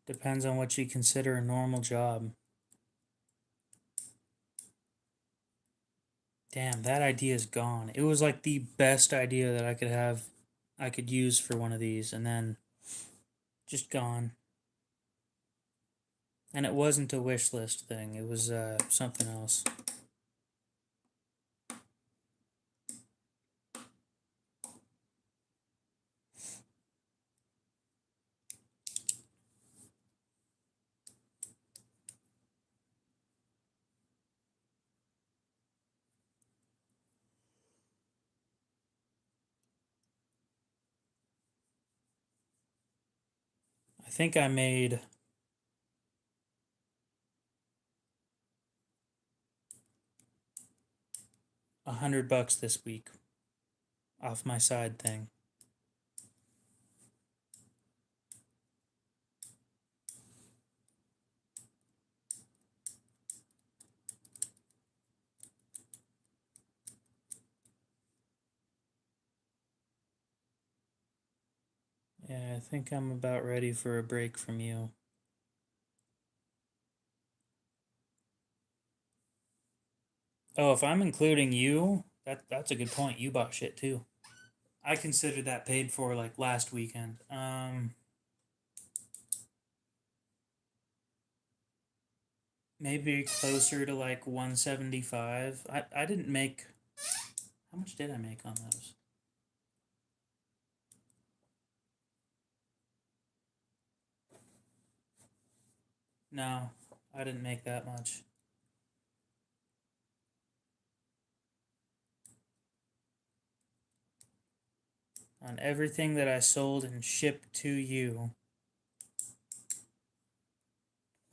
Speaker 1: Depends on what you consider a normal job. Damn, that idea is gone. It was like the best idea that I could use for one of these, and then just gone. And it wasn't a wish list thing, it was something else. I think I made $100 this week off my side thing. I think I'm about ready for a break from you. Oh, if I'm including you, that's a good point. You bought shit too. I considered that paid for like last weekend. Maybe closer to like 175. I didn't make. How much did I make on those? No, I didn't make that much. On everything that I sold and shipped to you,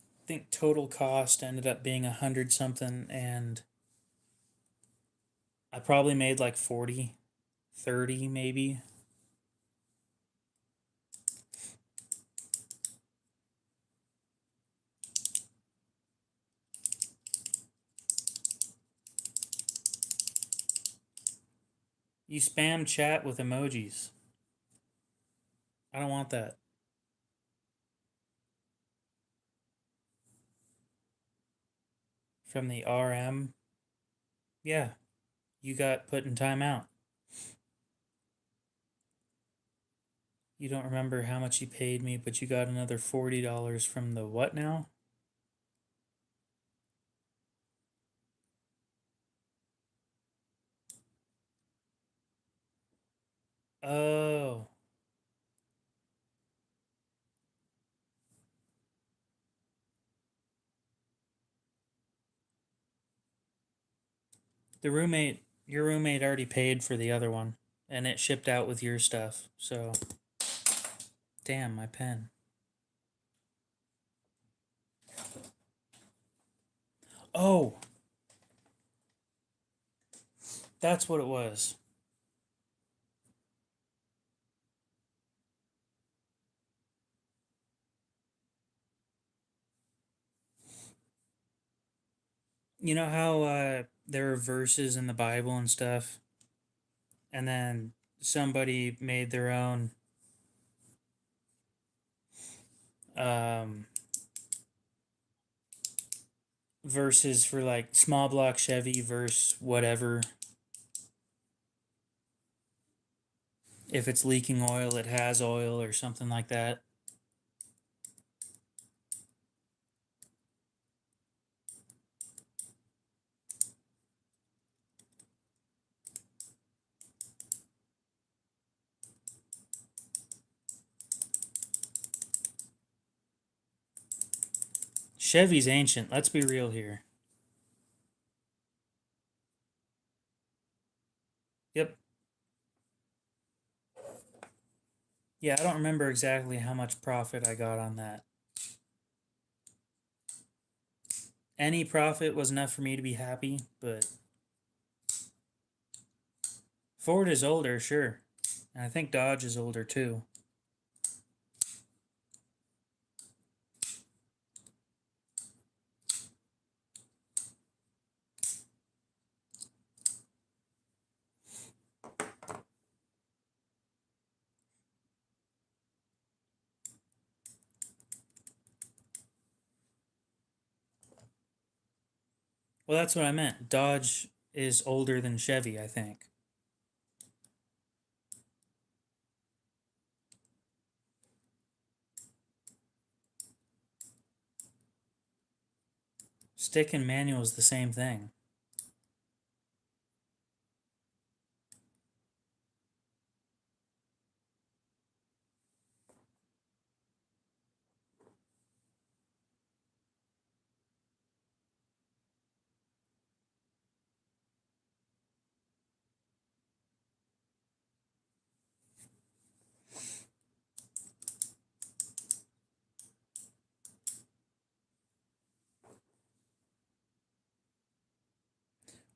Speaker 1: I think total cost ended up being 100 something, and I probably made like 40, 30 maybe. You spam chat with emojis. I don't want that. From the RM. Yeah, you got put in timeout. You don't remember how much you paid me, but you got another $40 from the what now? Oh. Your roommate already paid for the other one, and it shipped out with your stuff. So, damn, my pen. Oh, that's what it was. You know how there are verses in the Bible and stuff, and then somebody made their own um, verses for like small block Chevy verse whatever. If it's leaking oil, it has oil or something like that. Chevy's ancient. Let's be real here. Yep. Yeah, I don't remember exactly how much profit I got on that. Any profit was enough for me to be happy, but Ford is older, sure. And I think Dodge is older too. Well, that's what I meant. Dodge is older than Chevy, I think. Stick and manual is the same thing.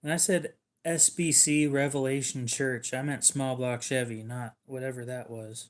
Speaker 1: When I said SBC Revelation Church, I meant small block Chevy, not whatever that was.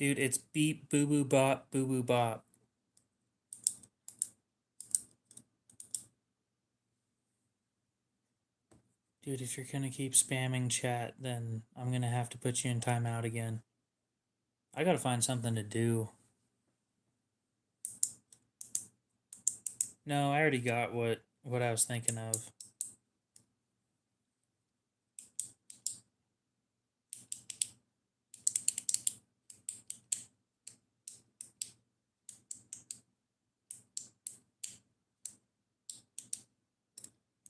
Speaker 1: Dude, it's beep, boo boo bop, boo boo bop. Dude, if you're gonna keep spamming chat, then I'm gonna have to put you in timeout again. I gotta find something to do. No, I already got what I was thinking of.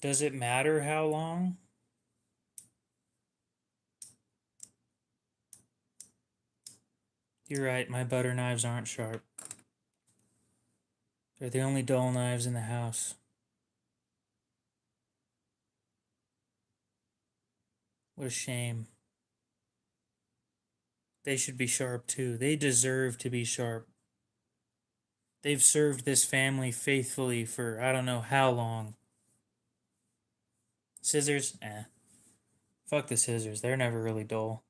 Speaker 1: Does it matter how long? You're right, my butter knives aren't sharp. They're the only dull knives in the house. What a shame. They should be sharp too. They deserve to be sharp. They've served this family faithfully for I don't know how long. Scissors? Eh. Fuck the scissors. They're never really dull.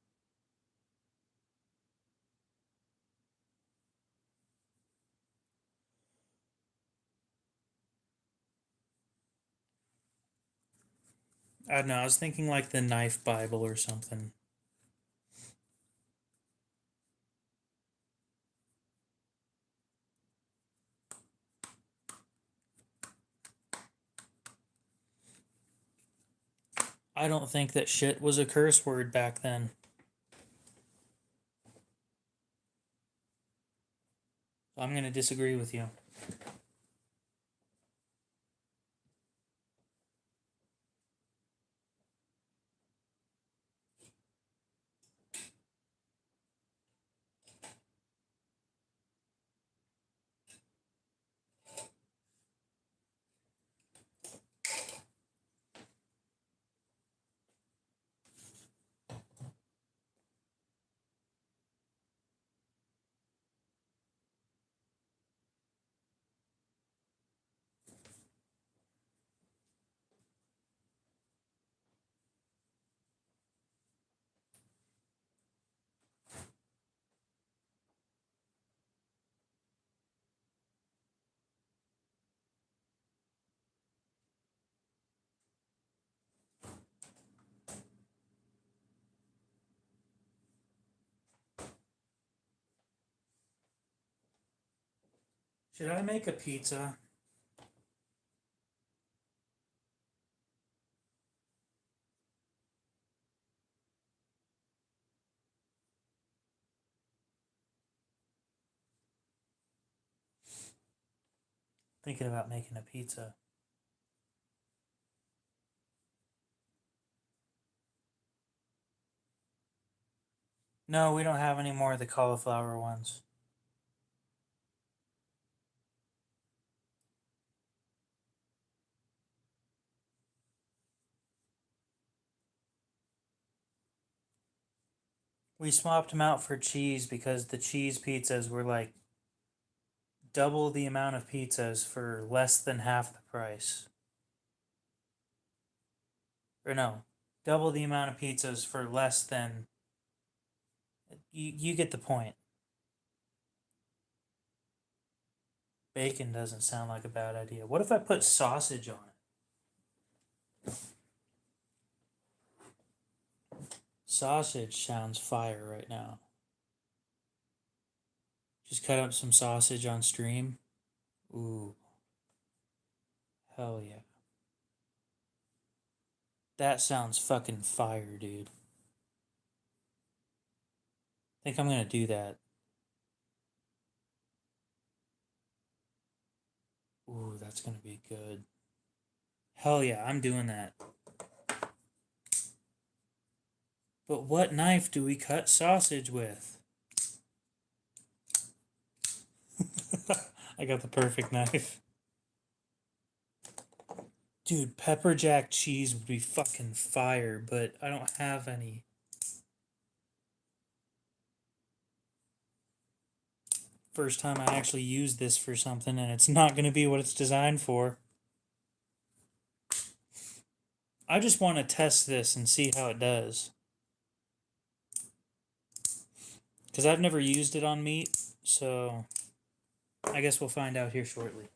Speaker 1: I don't know. I was thinking like the knife Bible or something. I don't think that shit was a curse word back then. I'm going to disagree with you. Should I make a pizza? Thinking about making a pizza. No, we don't have any more of the cauliflower ones. We swapped them out for cheese because the cheese pizzas were like double the amount of pizzas for less than half the price. Or no, double the amount of pizzas for less than. You get the point. Bacon doesn't sound like a bad idea. What if I put sausage on it? Sausage sounds fire right now. Just cut up some sausage on stream. Ooh, hell yeah. That sounds fucking fire, dude. I think I'm gonna do that. Ooh, that's gonna be good. Hell yeah, I'm doing that. But what knife do we cut sausage with? I got the perfect knife. Dude, pepper jack cheese would be fucking fire, but I don't have any. First time I actually use this for something, and it's not going to be what it's designed for. I just want to test this and see how it does. Because I've never used it on meat, so I guess we'll find out here shortly.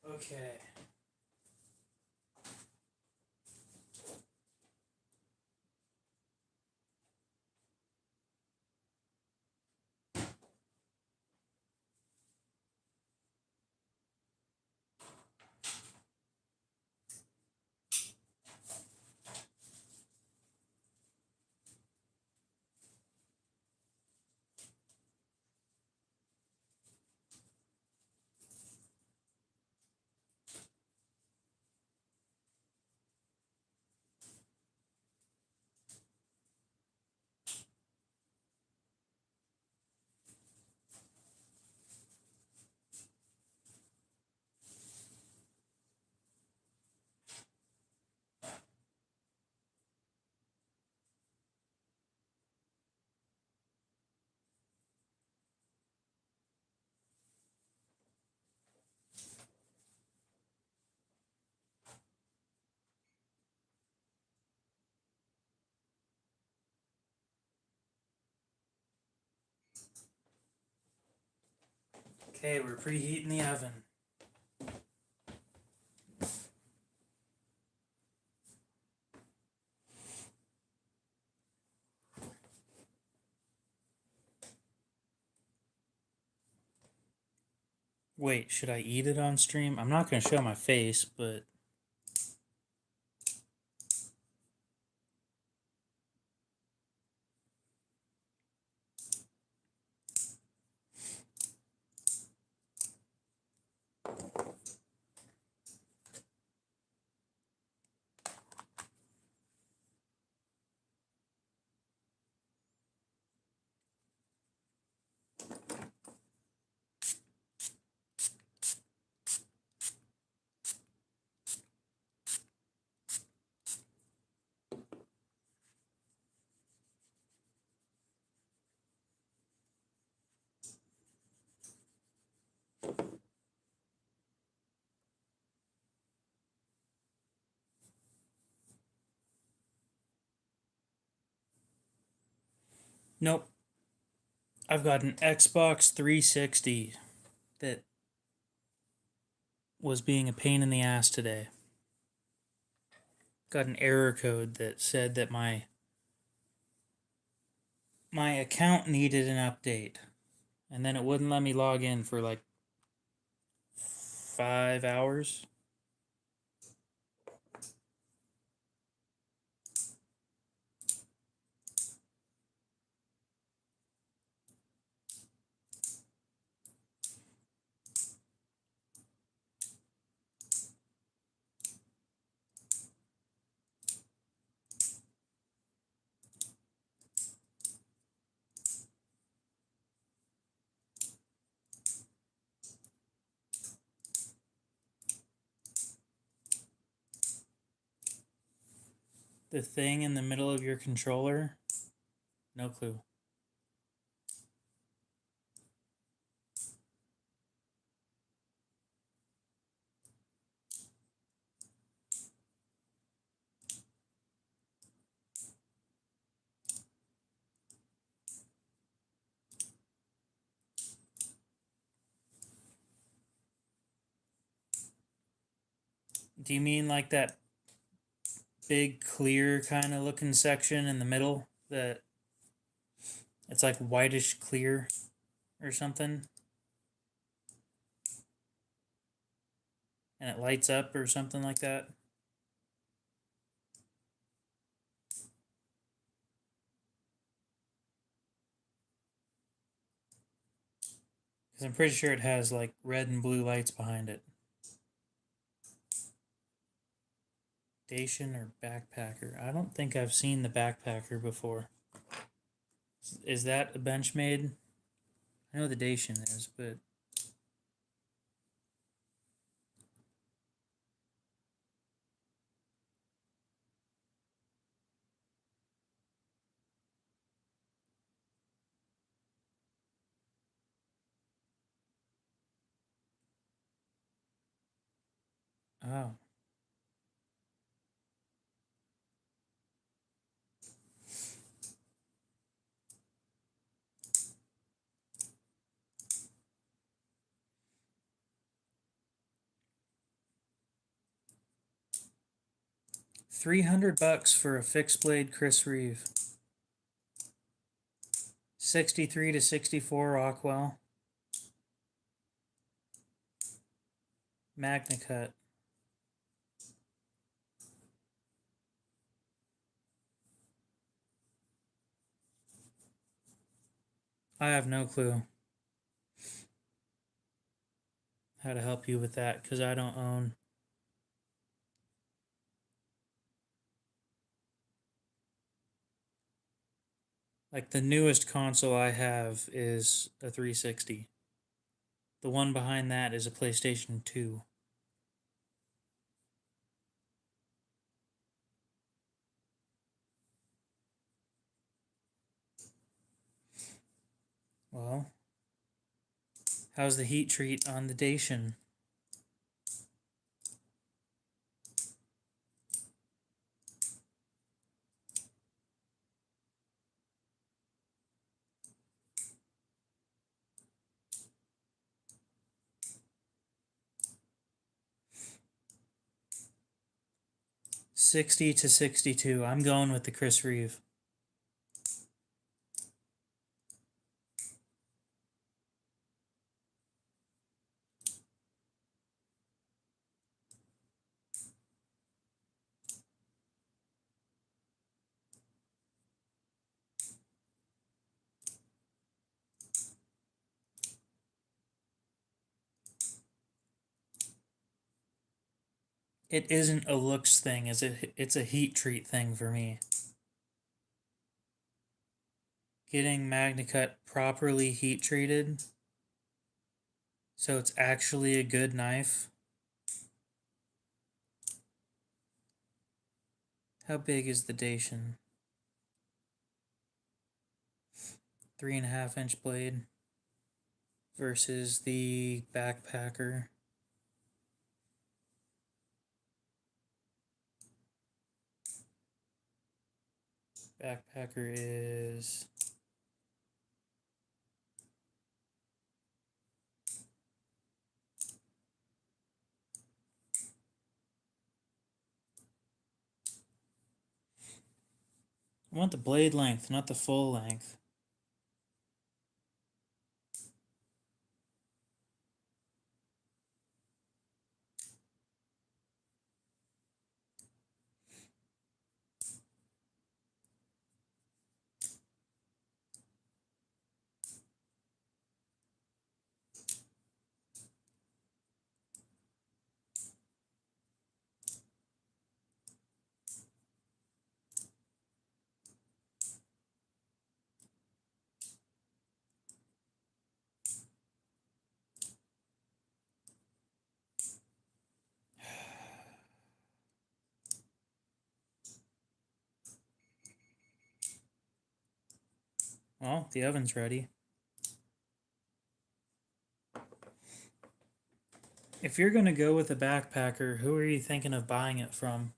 Speaker 1: Okay. Okay, we're preheating the oven. Wait, should I eat it on stream? I'm not going to show my face, but nope. I've got an Xbox 360 that was being a pain in the ass today. Got an error code that said that my account needed an update, and then it wouldn't let me log in for like 5 hours. The thing in the middle of your controller? No clue. Do you mean like that big clear kind of looking section in the middle that it's like whitish clear or something? and it lights up or something like that. Because I'm pretty sure it has like red and blue lights behind it. Dacian or backpacker? I don't think I've seen the backpacker before. Is that a Benchmade? I know the Dacian is, but oh. $300 for a fixed blade Chris Reeve. 63 to 64 Rockwell. Magna Cut. I have no clue how to help you with that because I don't own. Like the newest console I have is a 360. The one behind that is a PlayStation 2. Well, how's the heat treat on the Dacian? $60 to $62. I'm going with the Chris Reeve. It isn't a looks thing, is it? It's a heat treat thing for me. Getting Magna Cut properly heat treated so it's actually a good knife. How big is the Dacian? 3.5-inch blade versus the backpacker. Backpacker is I want the blade length, not the full length. Well, the oven's ready. If you're going to go with a backpacker, who are you thinking of buying it from?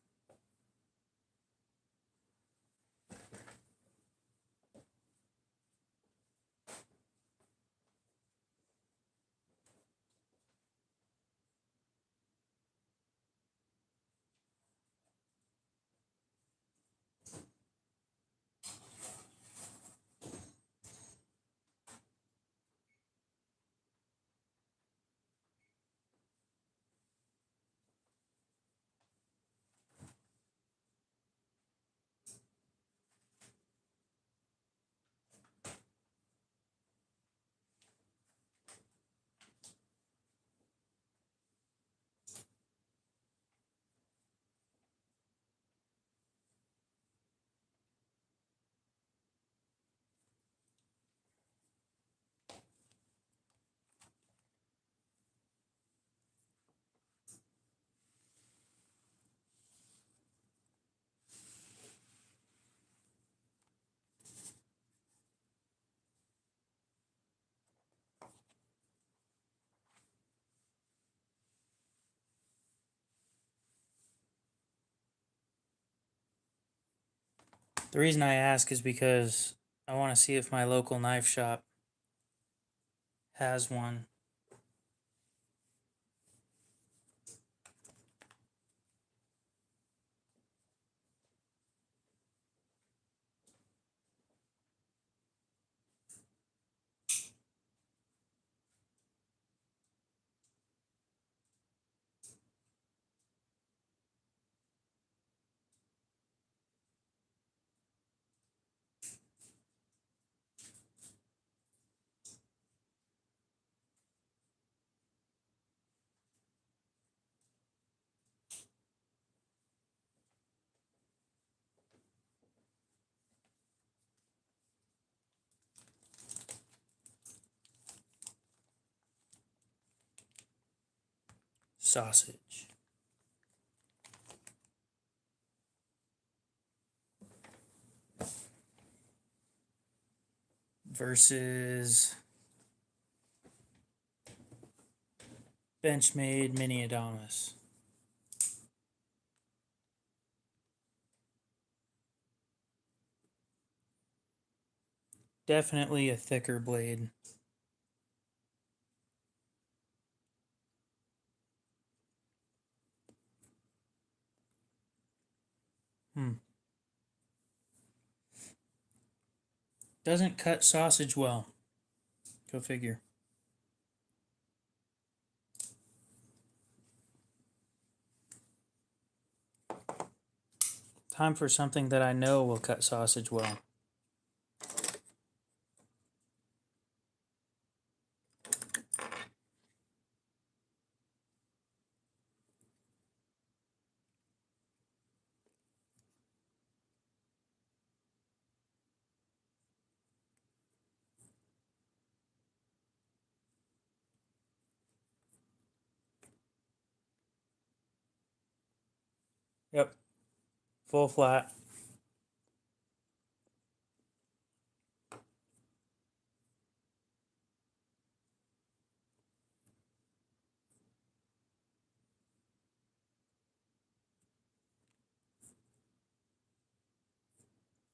Speaker 1: The reason I ask is because I want to see if my local knife shop has one. Sausage versus Benchmade Mini Adamas. Definitely a thicker blade. Doesn't cut sausage well. Go figure. Time for something that I know will cut sausage well. Yep. Full flat.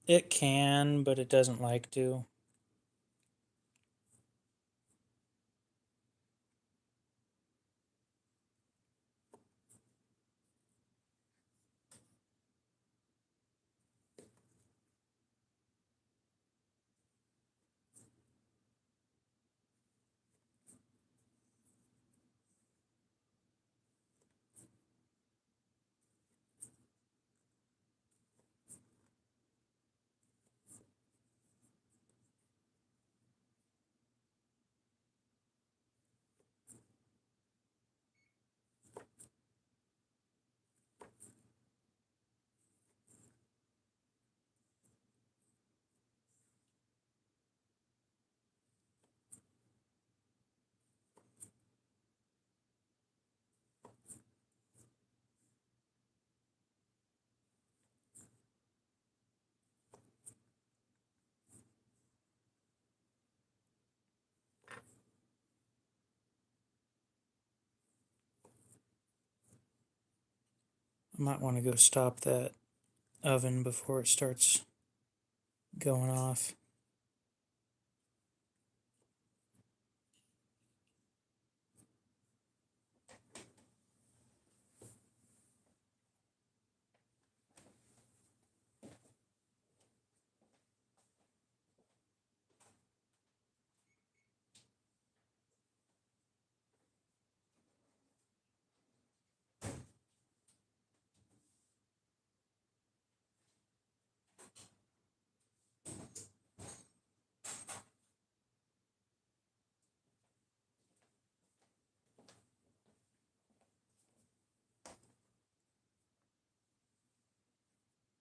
Speaker 1: It can, but it doesn't like to. I might want to go stop that oven before it starts going off.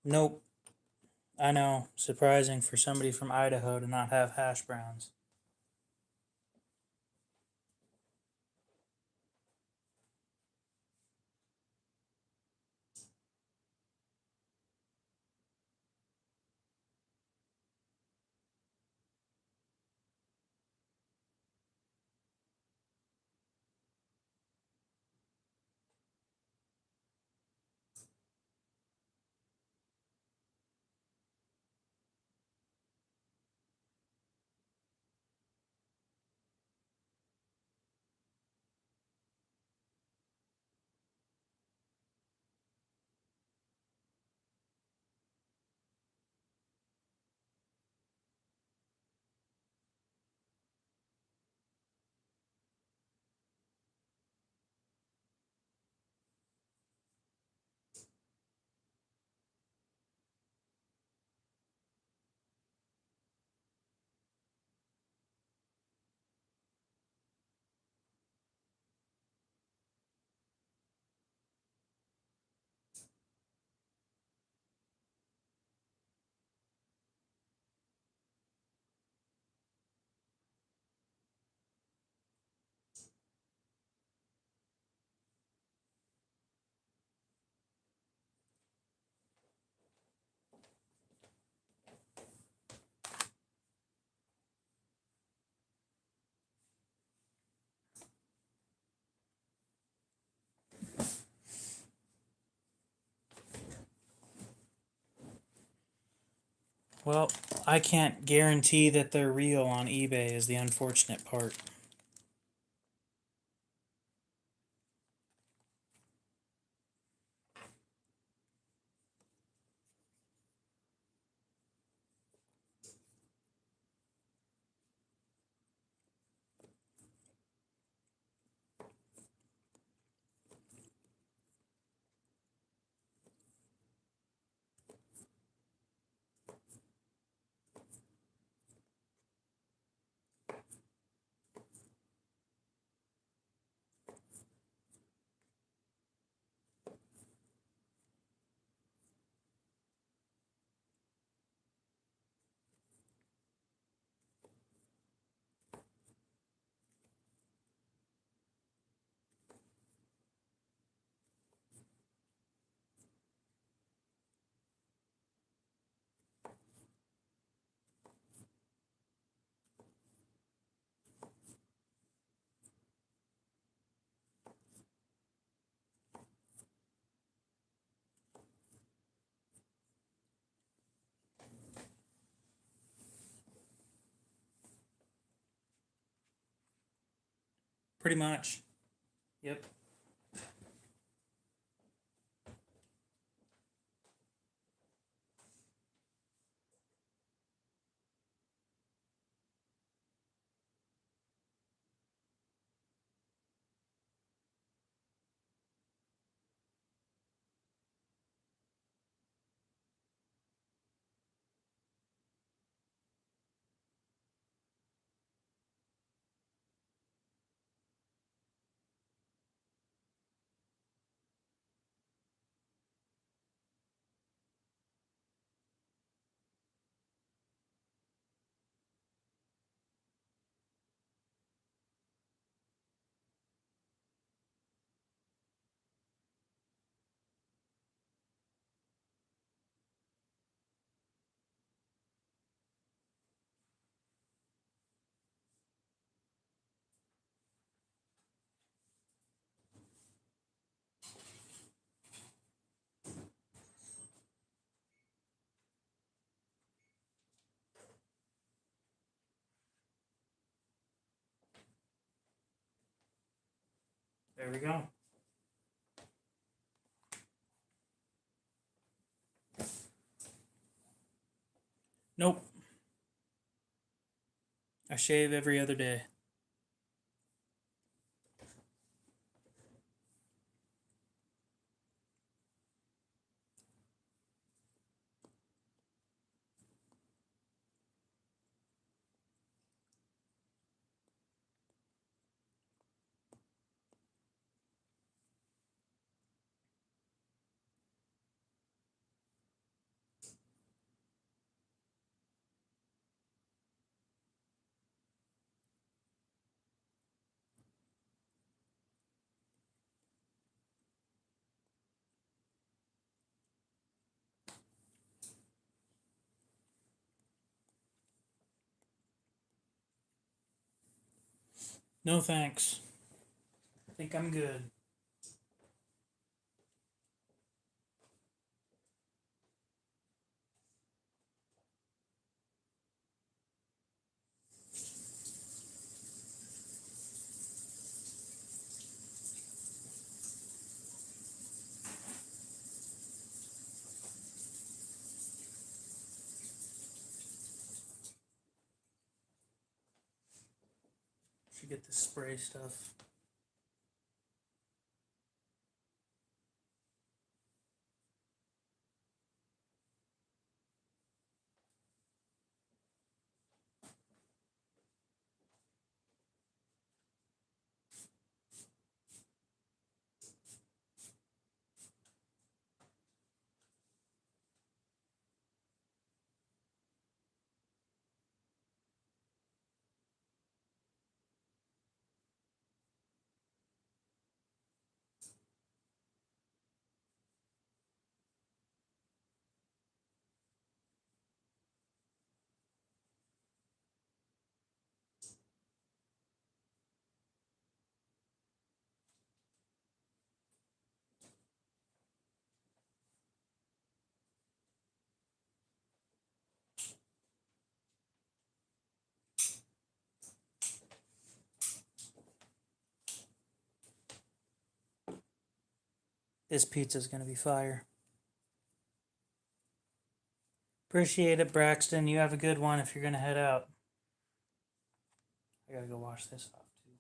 Speaker 1: Nope. I know. Surprising for somebody from Idaho to not have hash browns. Well, I can't guarantee that they're real on eBay is the unfortunate part. Pretty much. Yep. There we go. Nope. I shave every other day. No thanks. I think I'm good. Should get the spray stuff. This pizza's gonna be fire. Appreciate it, Braxton. You have a good one if you're gonna head out. I gotta go wash this off too.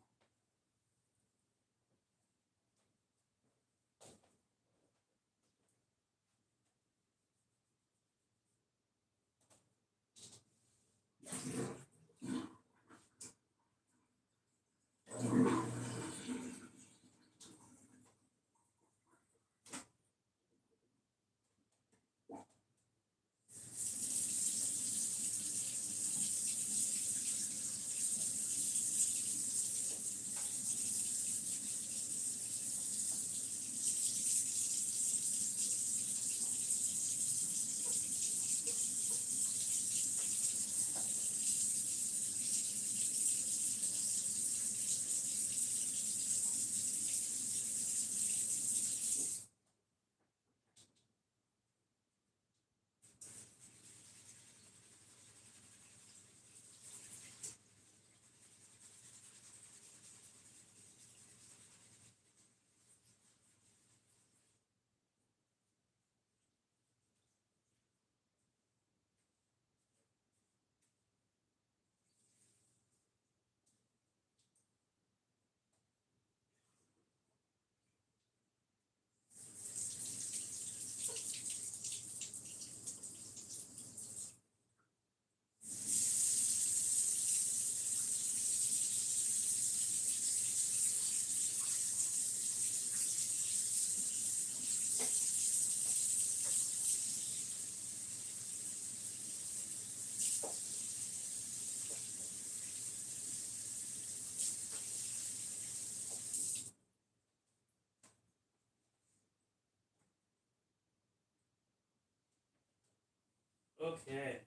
Speaker 1: Okay.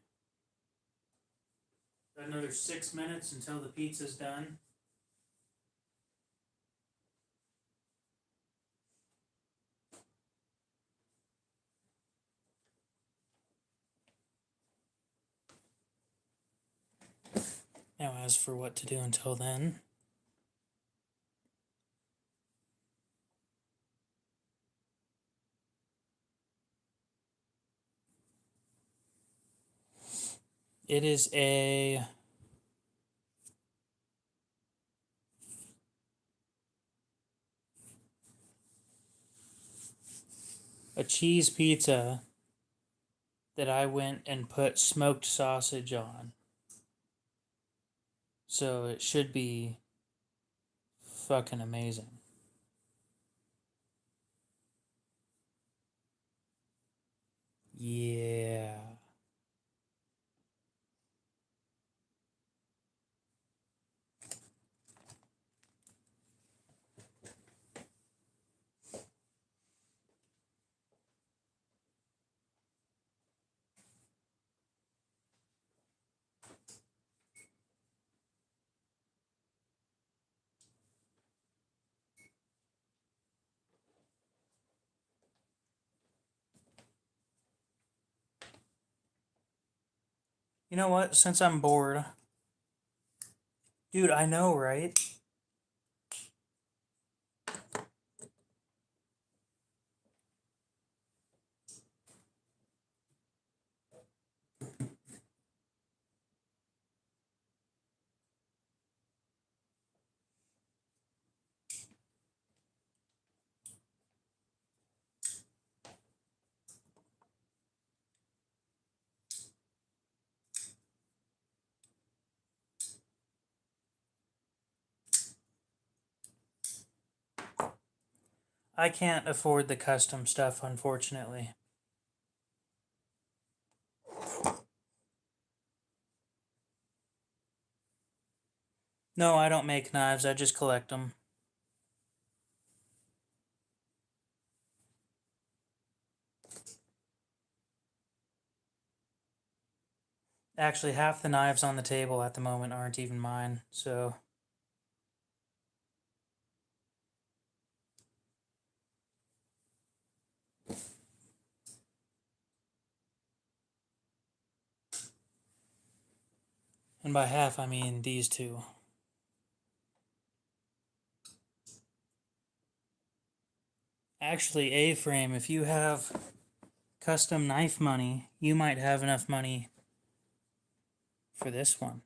Speaker 1: Got another 6 minutes until the pizza's done. Now, as for what to do until then, it is a cheese pizza that I went and put smoked sausage on. So it should be fucking amazing. Yeah. You know what? Since I'm bored, dude, I know, right? I can't afford the custom stuff, unfortunately. No, I don't make knives, I just collect them. Actually, half the knives on the table at the moment aren't even mine, so. And by half, I mean these two. Actually, A-frame, if you have custom knife money, you might have enough money for this one.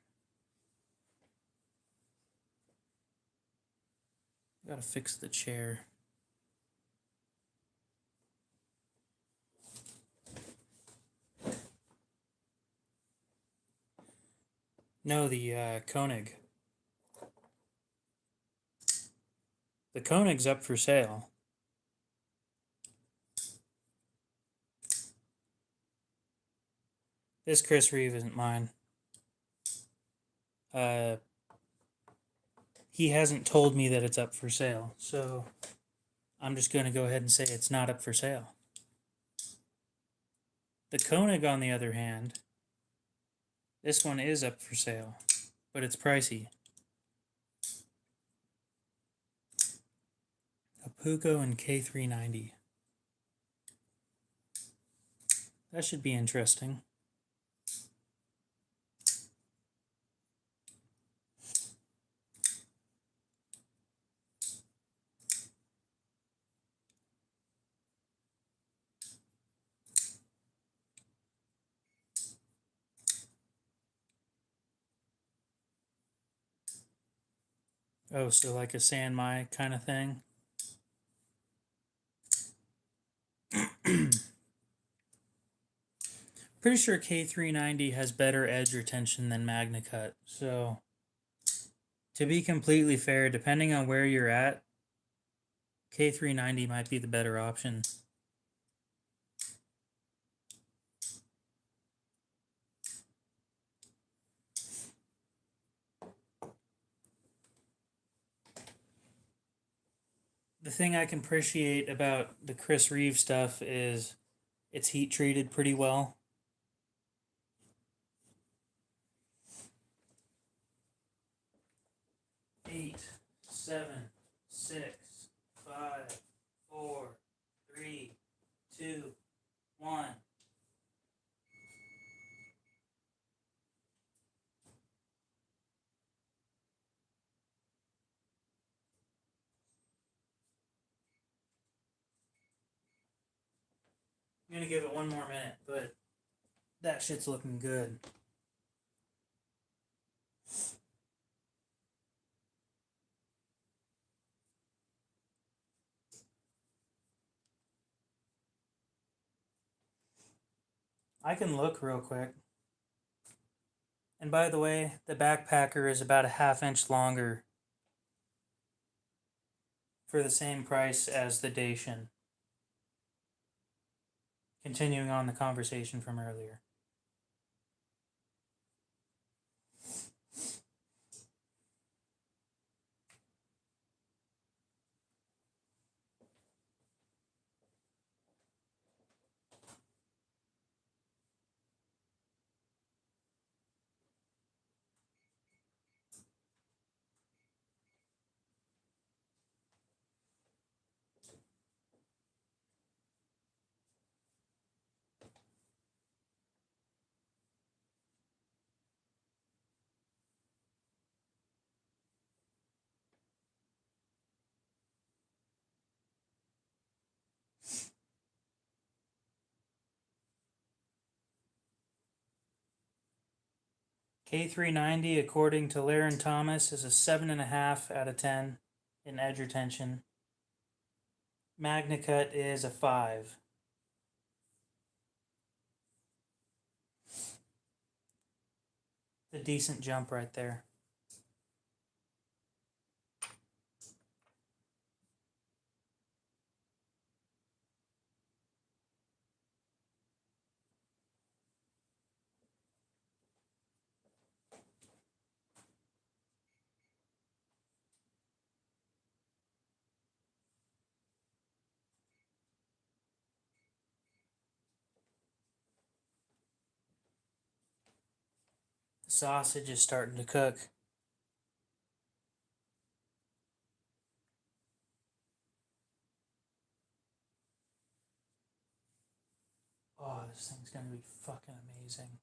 Speaker 1: Gotta fix the chair. No, the Koenig. The Koenig's up for sale. This Chris Reeve isn't mine. He hasn't told me that it's up for sale, so I'm just going to go ahead and say it's not up for sale. The Koenig, on the other hand, this one is up for sale, but it's pricey. A Puko and K390. That should be interesting. Oh, so like a Sanmai kind of thing? Pretty sure K390 has better edge retention than MagnaCut, so to be completely fair, depending on where you're at, K390 might be the better option. The thing I can appreciate about the Chris Reeve stuff is it's heat treated pretty well. Eight, 7, 6, 5, 4, 3, 2, 1. I'm gonna give it one more minute, but that shit's looking good. I can look real quick. And by the way, the backpacker is about a ½ inch longer for the same price as the Dacian. Continuing on the conversation from earlier. K390, according to Laren Thomas, is a 7.5 out of 10 in edge retention. MagnaCut is a 5. A decent jump right there. The sausage is starting to cook. Oh, this thing's gonna be fucking amazing.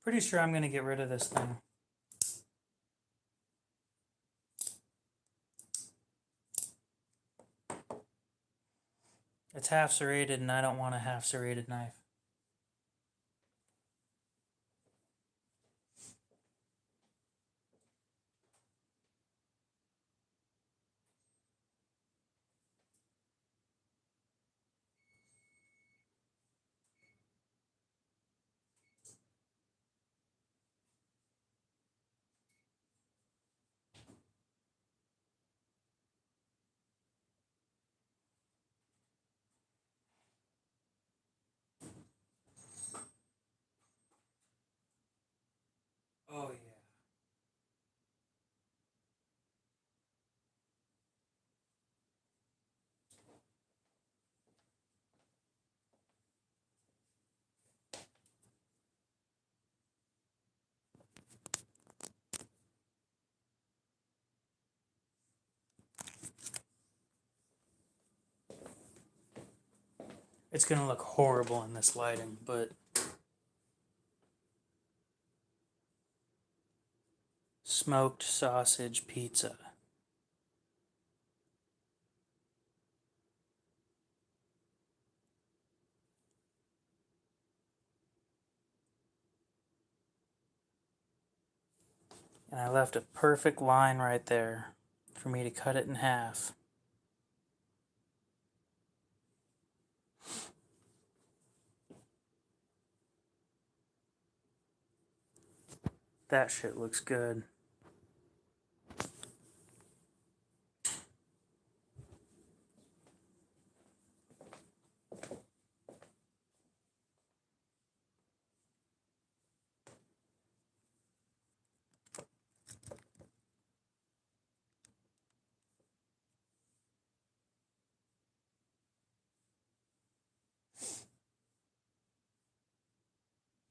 Speaker 1: Pretty sure I'm going to get rid of this thing. It's half serrated and I don't want a half serrated knife. Oh, yeah. It's going to look horrible in this lighting, but smoked sausage pizza. And I left a perfect line right there for me to cut it in half. That shit looks good.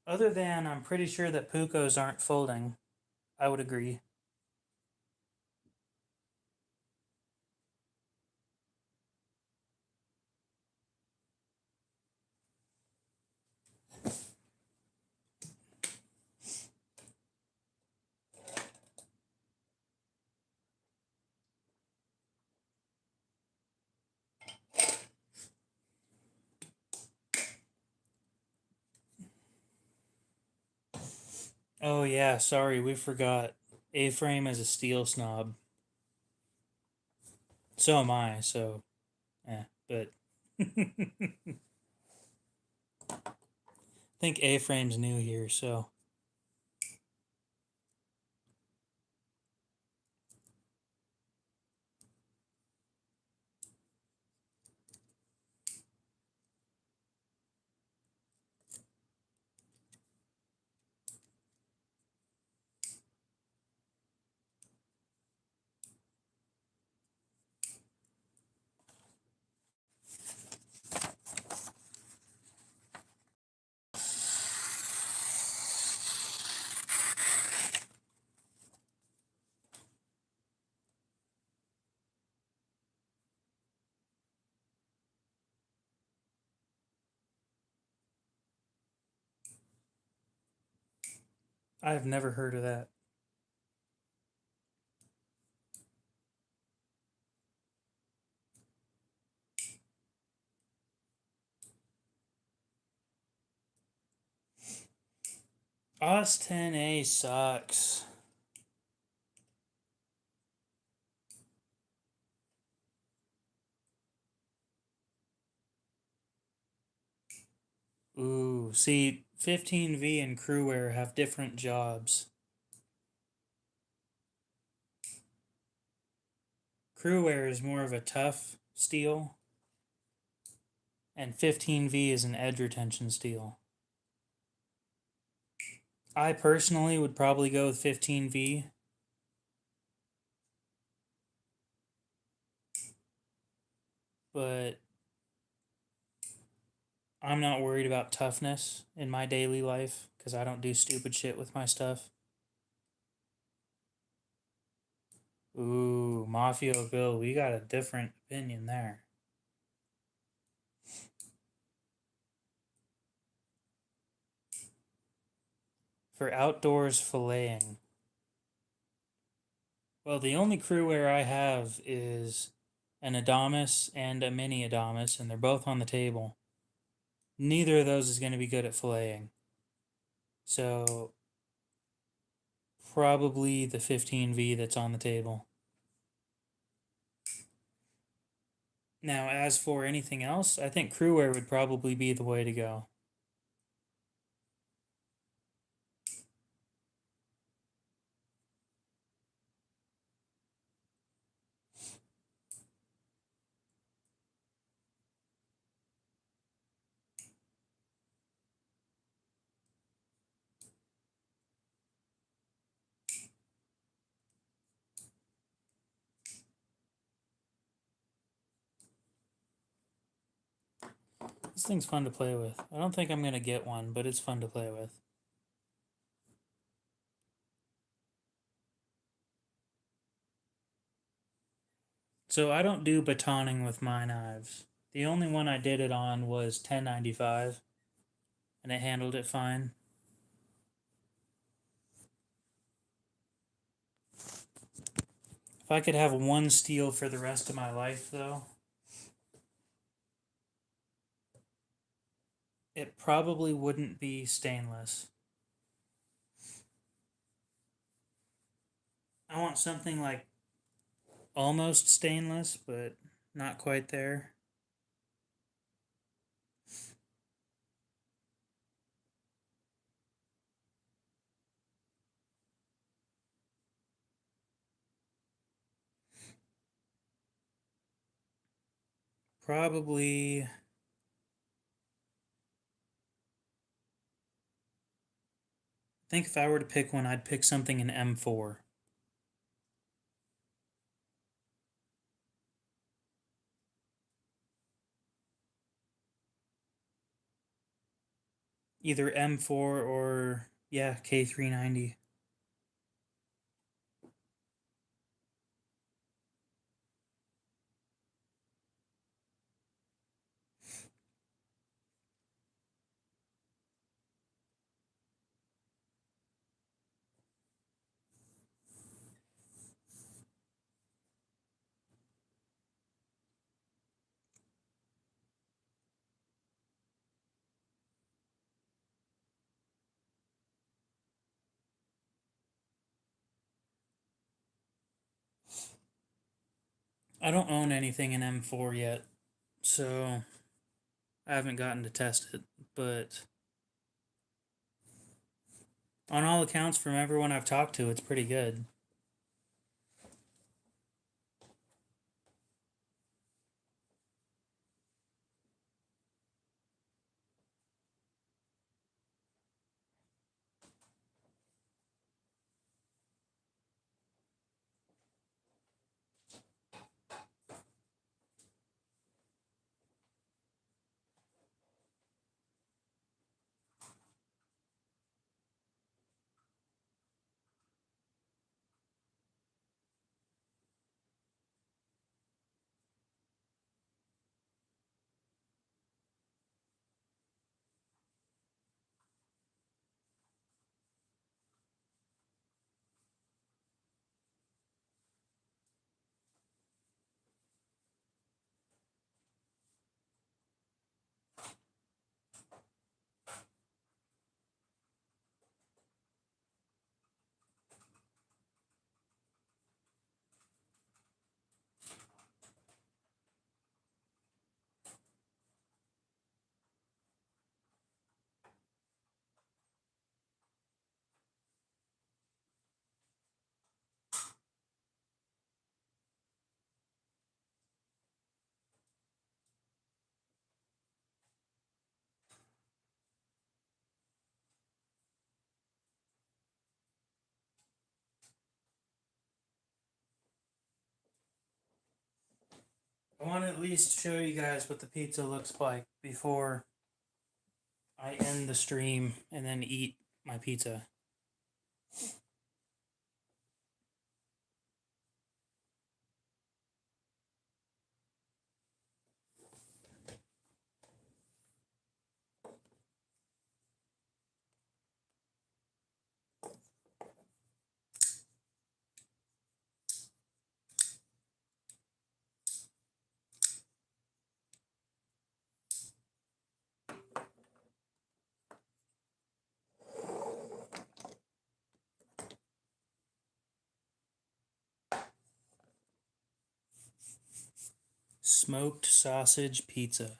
Speaker 1: Other than I'm pretty sure that Pucos aren't folding. I would agree. Oh yeah, sorry, we forgot. A-frame is a steel snob. So am I, so but I think A-frame's new here, so I've never heard of that. OS 10A sucks. Ooh, see, 15V and Crewware have different jobs. Crewware is more of a tough steel, and 15V is an edge retention steel. I personally would probably go with 15V. But I'm not worried about toughness in my daily life because I don't do stupid shit with my stuff. Ooh, Mafia Bill, we got a different opinion there. For outdoors filleting. Well, the only crewware I have is an Adamas and a mini Adamas, and they're both on the table. Neither of those is going to be good at filleting. So, probably the 15V that's on the table. Now, as for anything else, I think crewware would probably be the way to go. This thing's fun to play with. I don't think I'm going to get one, but it's fun to play with. So I don't do batoning with my knives. The only one I did it on was 1095, and it handled it fine. If I could have one steel for the rest of my life, though, it probably wouldn't be stainless. I want something like almost stainless, but not quite there. Probably. I think if I were to pick one, I'd pick something in M4. Either M4 or, yeah, K390. I don't own anything in M4 yet, so I haven't gotten to test it, but on all accounts, from everyone I've talked to, it's pretty good. I want to at least show you guys what the pizza looks like before I end the stream and then eat my pizza. Smoked sausage pizza.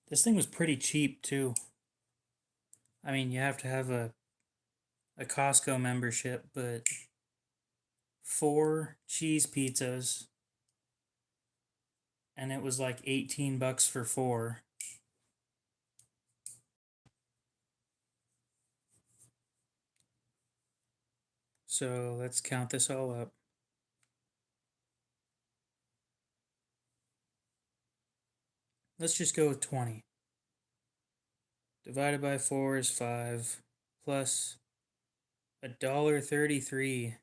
Speaker 1: This thing was pretty cheap too. I mean, you have to have a Costco membership, but 4 cheese pizzas, and it was like $18 for 4. So let's count this all up. Let's just go with 20. Divided by 4 is 5, plus $1.33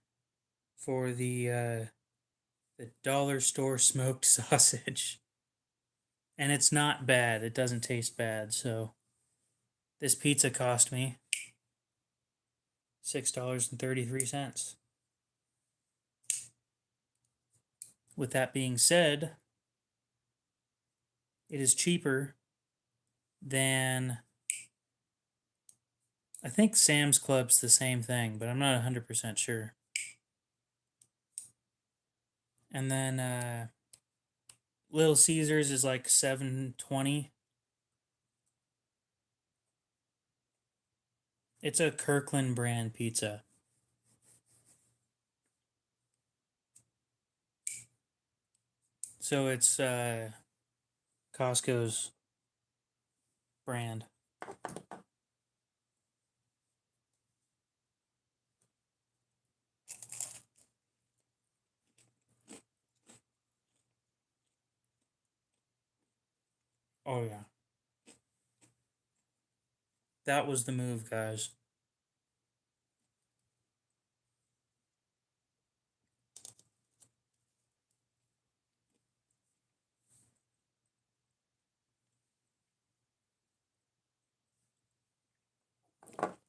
Speaker 1: for the dollar store smoked sausage. And it's not bad. It doesn't taste bad. So this pizza cost me $6.33. With that being said, it is cheaper than, I think Sam's Club's the same thing, but I'm not 100% sure. And then Little Caesars is like $7.20. It's a Kirkland brand pizza. So it's Costco's brand. Oh yeah. That was the move, guys.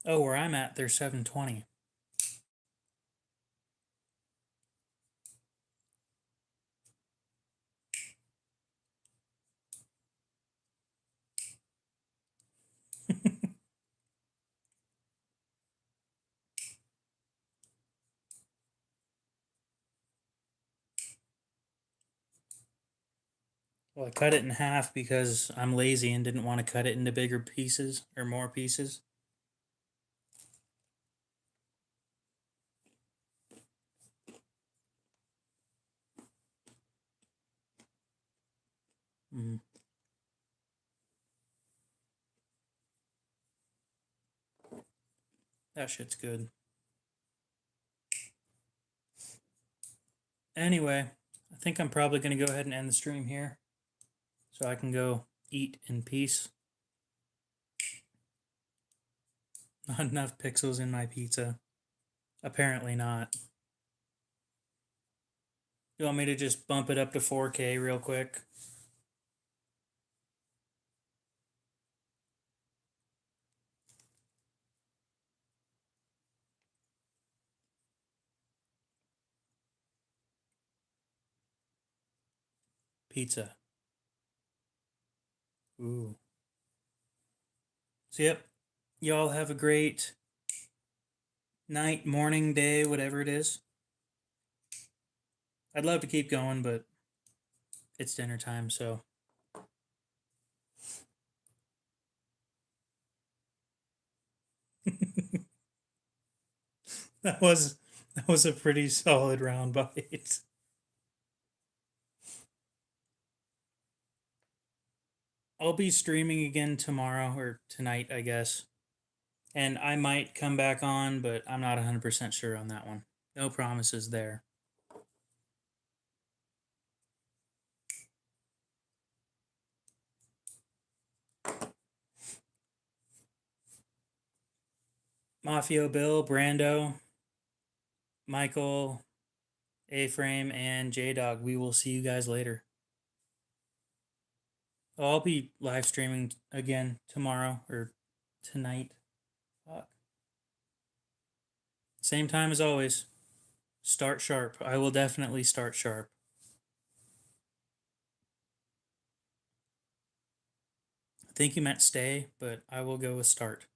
Speaker 1: Oh, where I'm at, they're $7.20. Well, I cut it in half because I'm lazy and didn't want to cut it into bigger pieces or more pieces. Mm. That shit's good. Anyway, I think I'm probably going to go ahead and end the stream here so I can go eat in peace. Not enough pixels in my pizza. Apparently not. You want me to just bump it up to 4K real quick? Pizza. Ooh. So, yep. Y'all have a great night, morning, day, whatever it is. I'd love to keep going, but it's dinner time, so. that was a pretty solid round bite. I'll be streaming again tomorrow or tonight, I guess. And I might come back on, but I'm not 100% sure on that one. No promises there. Mafio Bill, Brando, Michael, A-Frame, and J-Dog. We will see you guys later. I'll be live streaming again tomorrow or tonight. Fuck. Same time as always. Start sharp. I will definitely start sharp. I think you meant stay, but I will go with start.